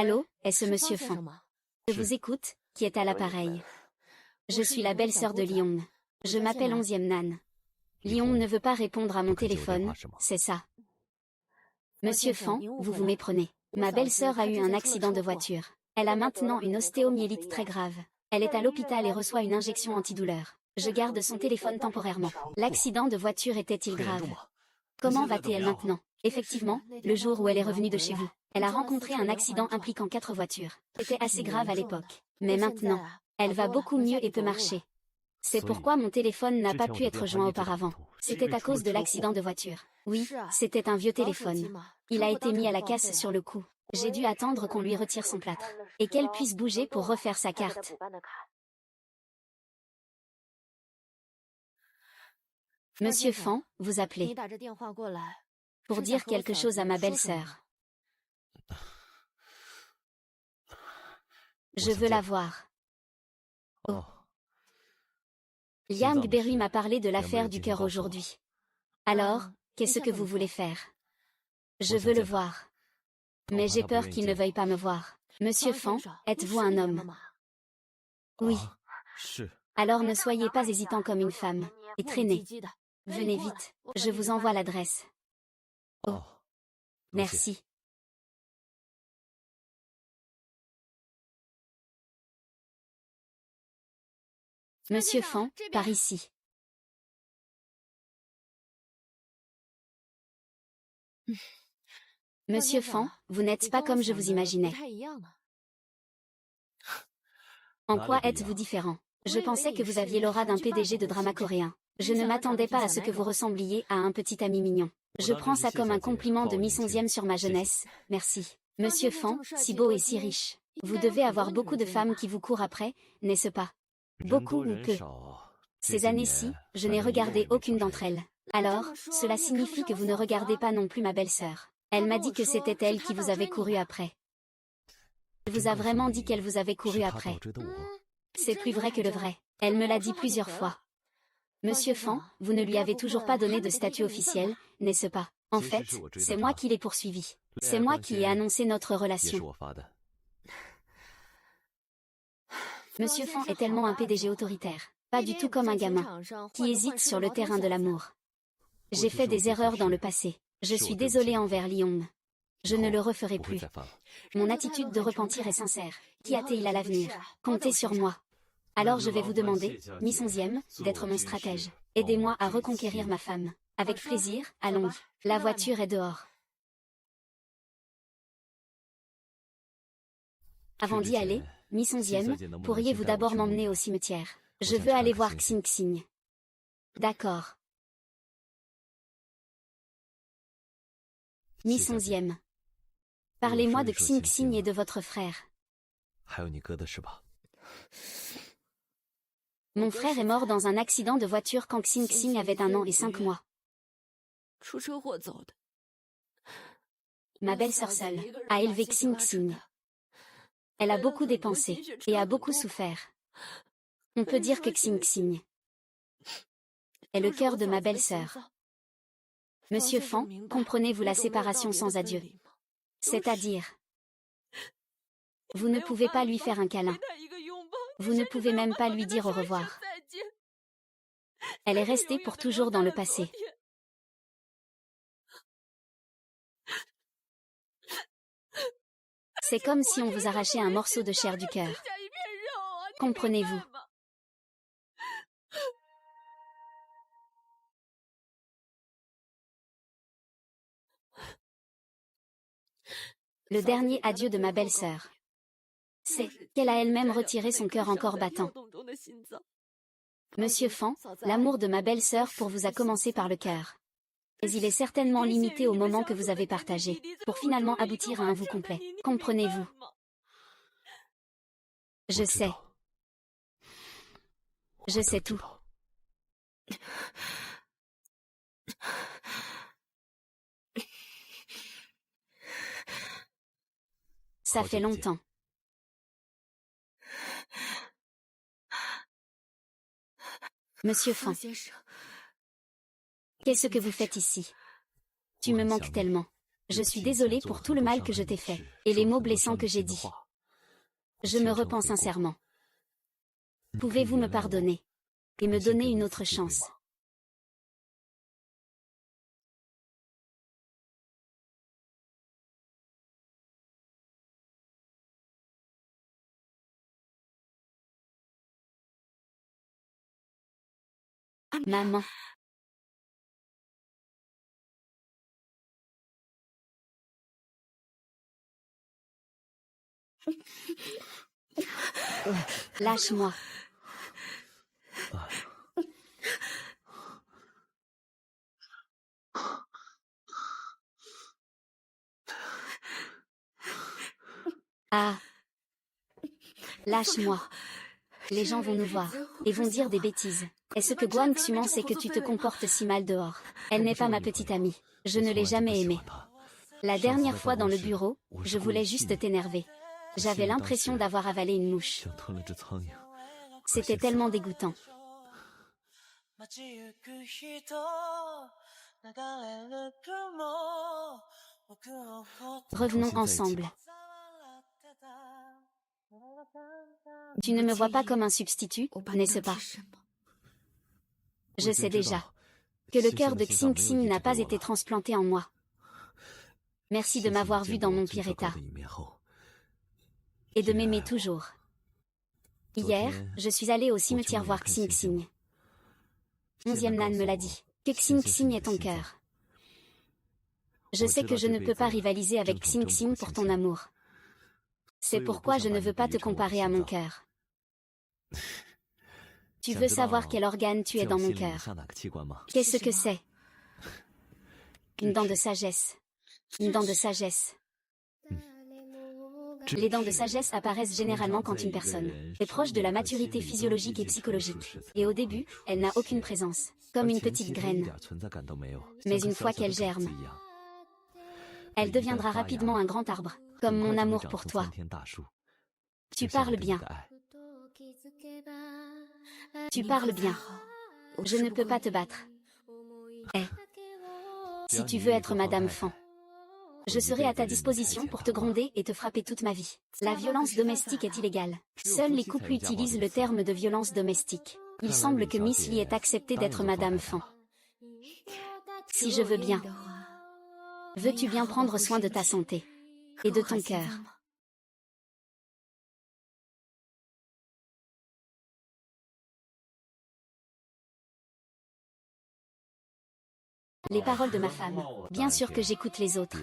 Allô, est-ce Monsieur Fan? Je vous écoute, qui est à l'appareil. Je suis la belle-sœur de Lion. Je m'appelle 11e Nan. Lion ne veut pas répondre à mon téléphone, c'est ça. Monsieur Fan, vous vous méprenez. Ma belle-sœur a eu un accident de voiture. Elle a maintenant une ostéomyélite très grave. Elle est à l'hôpital et reçoit une injection antidouleur. Je garde son téléphone temporairement. L'accident de voiture était-il grave? Comment va-t-elle maintenant? Effectivement, le jour où elle est revenue de chez vous, elle a rencontré un accident impliquant 4 voitures. C'était assez grave à l'époque. Mais maintenant, elle va beaucoup mieux et peut marcher. C'est pourquoi mon téléphone n'a pas pu être joint auparavant. C'était à cause de l'accident de voiture. Oui, c'était un vieux téléphone. Il a été mis à la casse sur le coup. J'ai dû attendre qu'on lui retire son plâtre. Et qu'elle puisse bouger pour refaire sa carte. Monsieur Fan, vous appelez. Pour dire quelque chose à ma belle-sœur. Je veux la voir. Oh. Yang Beru m'a parlé de l'affaire du cœur aujourd'hui. Alors, qu'est-ce que vous voulez faire? Je veux le voir. Mais j'ai peur qu'il ne veuille pas me voir. Monsieur Fan, êtes-vous un homme? Oui. Alors ne soyez pas hésitant comme une femme. Et traînez. Venez vite, je vous envoie l'adresse. Oh. Merci. Monsieur Fan, par ici. Monsieur Fan, vous n'êtes pas comme je vous imaginais. En quoi êtes-vous différent? Je pensais que vous aviez l'aura d'un PDG de drama coréen. Je ne m'attendais pas à ce que vous ressembliez à un petit ami mignon. Je prends ça comme un compliment de Miss 11e sur ma jeunesse, merci. Monsieur Fan, si beau et si riche. Vous devez avoir beaucoup de femmes qui vous courent après, n'est-ce pas? Beaucoup ou peu? Ces années-ci, je n'ai regardé aucune d'entre elles. Alors, cela signifie que vous ne regardez pas non plus ma belle-sœur. Elle m'a dit que c'était elle qui vous avait couru après. Elle vous a vraiment dit qu'elle vous avait couru après. C'est plus vrai que le vrai. Elle me l'a dit plusieurs fois. Monsieur Fan, vous ne lui avez toujours pas donné de statut officiel, n'est-ce pas? En fait, c'est moi qui l'ai poursuivi. C'est moi qui ai annoncé notre relation. Monsieur Fan est tellement un PDG autoritaire. Pas du tout comme un gamin qui hésite sur le terrain de l'amour. J'ai fait des erreurs dans le passé. Je suis désolée envers Lyon. Je ne le referai plus. Mon attitude de repentir est sincère. Qui a-t-il à l'avenir? Comptez sur moi. Alors je vais vous demander, Miss Onzième, d'être mon stratège. Aidez-moi à reconquérir ma femme. Avec plaisir, allons-y. La voiture est dehors. Avant d'y aller, Miss Onzième, pourriez-vous d'abord m'emmener au cimetière? Je veux aller voir Xing Xing. D'accord. Miss Onzième. Parlez-moi de Xing Xing et de votre frère. Mon frère est mort dans un accident de voiture quand Xing Xing avait 1 an et 5 mois. Ma belle-sœur seule a élevé Xing Xing. Elle a beaucoup dépensé et a beaucoup souffert. On peut dire que Xing Xing est le cœur de ma belle-sœur. Monsieur Fan, comprenez-vous la séparation sans adieu? C'est-à-dire, vous ne pouvez pas lui faire un câlin. Vous ne pouvez même pas lui dire au revoir. Elle est restée pour toujours dans le passé. C'est comme si on vous arrachait un morceau de chair du cœur. Comprenez-vous? Le dernier adieu de ma belle-sœur, c'est qu'elle a elle-même retiré son cœur encore battant. Monsieur Fan, l'amour de ma belle-sœur pour vous a commencé par le cœur. Mais il est certainement limité au moment que vous avez partagé, pour finalement aboutir à un vous complet. Comprenez-vous? Je sais. Je sais tout. Ça fait longtemps. Monsieur Fan. Qu'est-ce que vous faites ici? Tu me manques tellement. Je suis désolée pour tout le mal que je t'ai fait, et les mots blessants que j'ai dit. Je me repens sincèrement. Pouvez-vous me pardonner et me donner une autre chance? Maman. Lâche-moi. Ah. Lâche-moi. Les gens vont nous voir, et vont dire des bêtises. Est-ce que Guan Xuman sait que tu te comportes si mal dehors? Elle n'est pas ma petite amie. Je ne l'ai jamais aimée. La dernière fois dans le bureau, je voulais juste t'énerver. J'avais l'impression d'avoir avalé une mouche. C'était tellement dégoûtant. Revenons ensemble. Tu ne me vois pas comme un substitut, n'est-ce pas? Je sais déjà que le cœur de Xing Xing n'a pas été transplanté en moi. Merci de m'avoir vu dans mon pire état. Et de m'aimer toujours. Hier, je suis allée au cimetière voir Xing Xing. 11e Nan me l'a dit, que Xing Xing est ton cœur. Je sais que je ne peux pas rivaliser avec Xing Xing pour ton amour. C'est pourquoi je ne veux pas te comparer à mon cœur. Tu veux savoir quel organe tu es dans mon cœur? Qu'est-ce que c'est? Une dent de sagesse. Une dent de sagesse. Les dents de sagesse apparaissent généralement quand une personne est proche de la maturité physiologique et psychologique. Et au début, elle n'a aucune présence, comme une petite graine. Mais une fois qu'elle germe, elle deviendra rapidement un grand arbre, comme mon amour pour toi. Tu parles bien. Tu parles bien. Je ne peux pas te battre. Eh. Si tu veux être Madame Fan, je serai à ta disposition pour te gronder et te frapper toute ma vie. La violence domestique est illégale. Seuls les couples utilisent le terme de violence domestique. Il semble que Miss Lee ait accepté d'être Madame Fan. Si je veux bien. Veux-tu bien prendre soin de ta santé et de ton cœur? Les paroles de ma femme. Bien sûr que j'écoute les autres.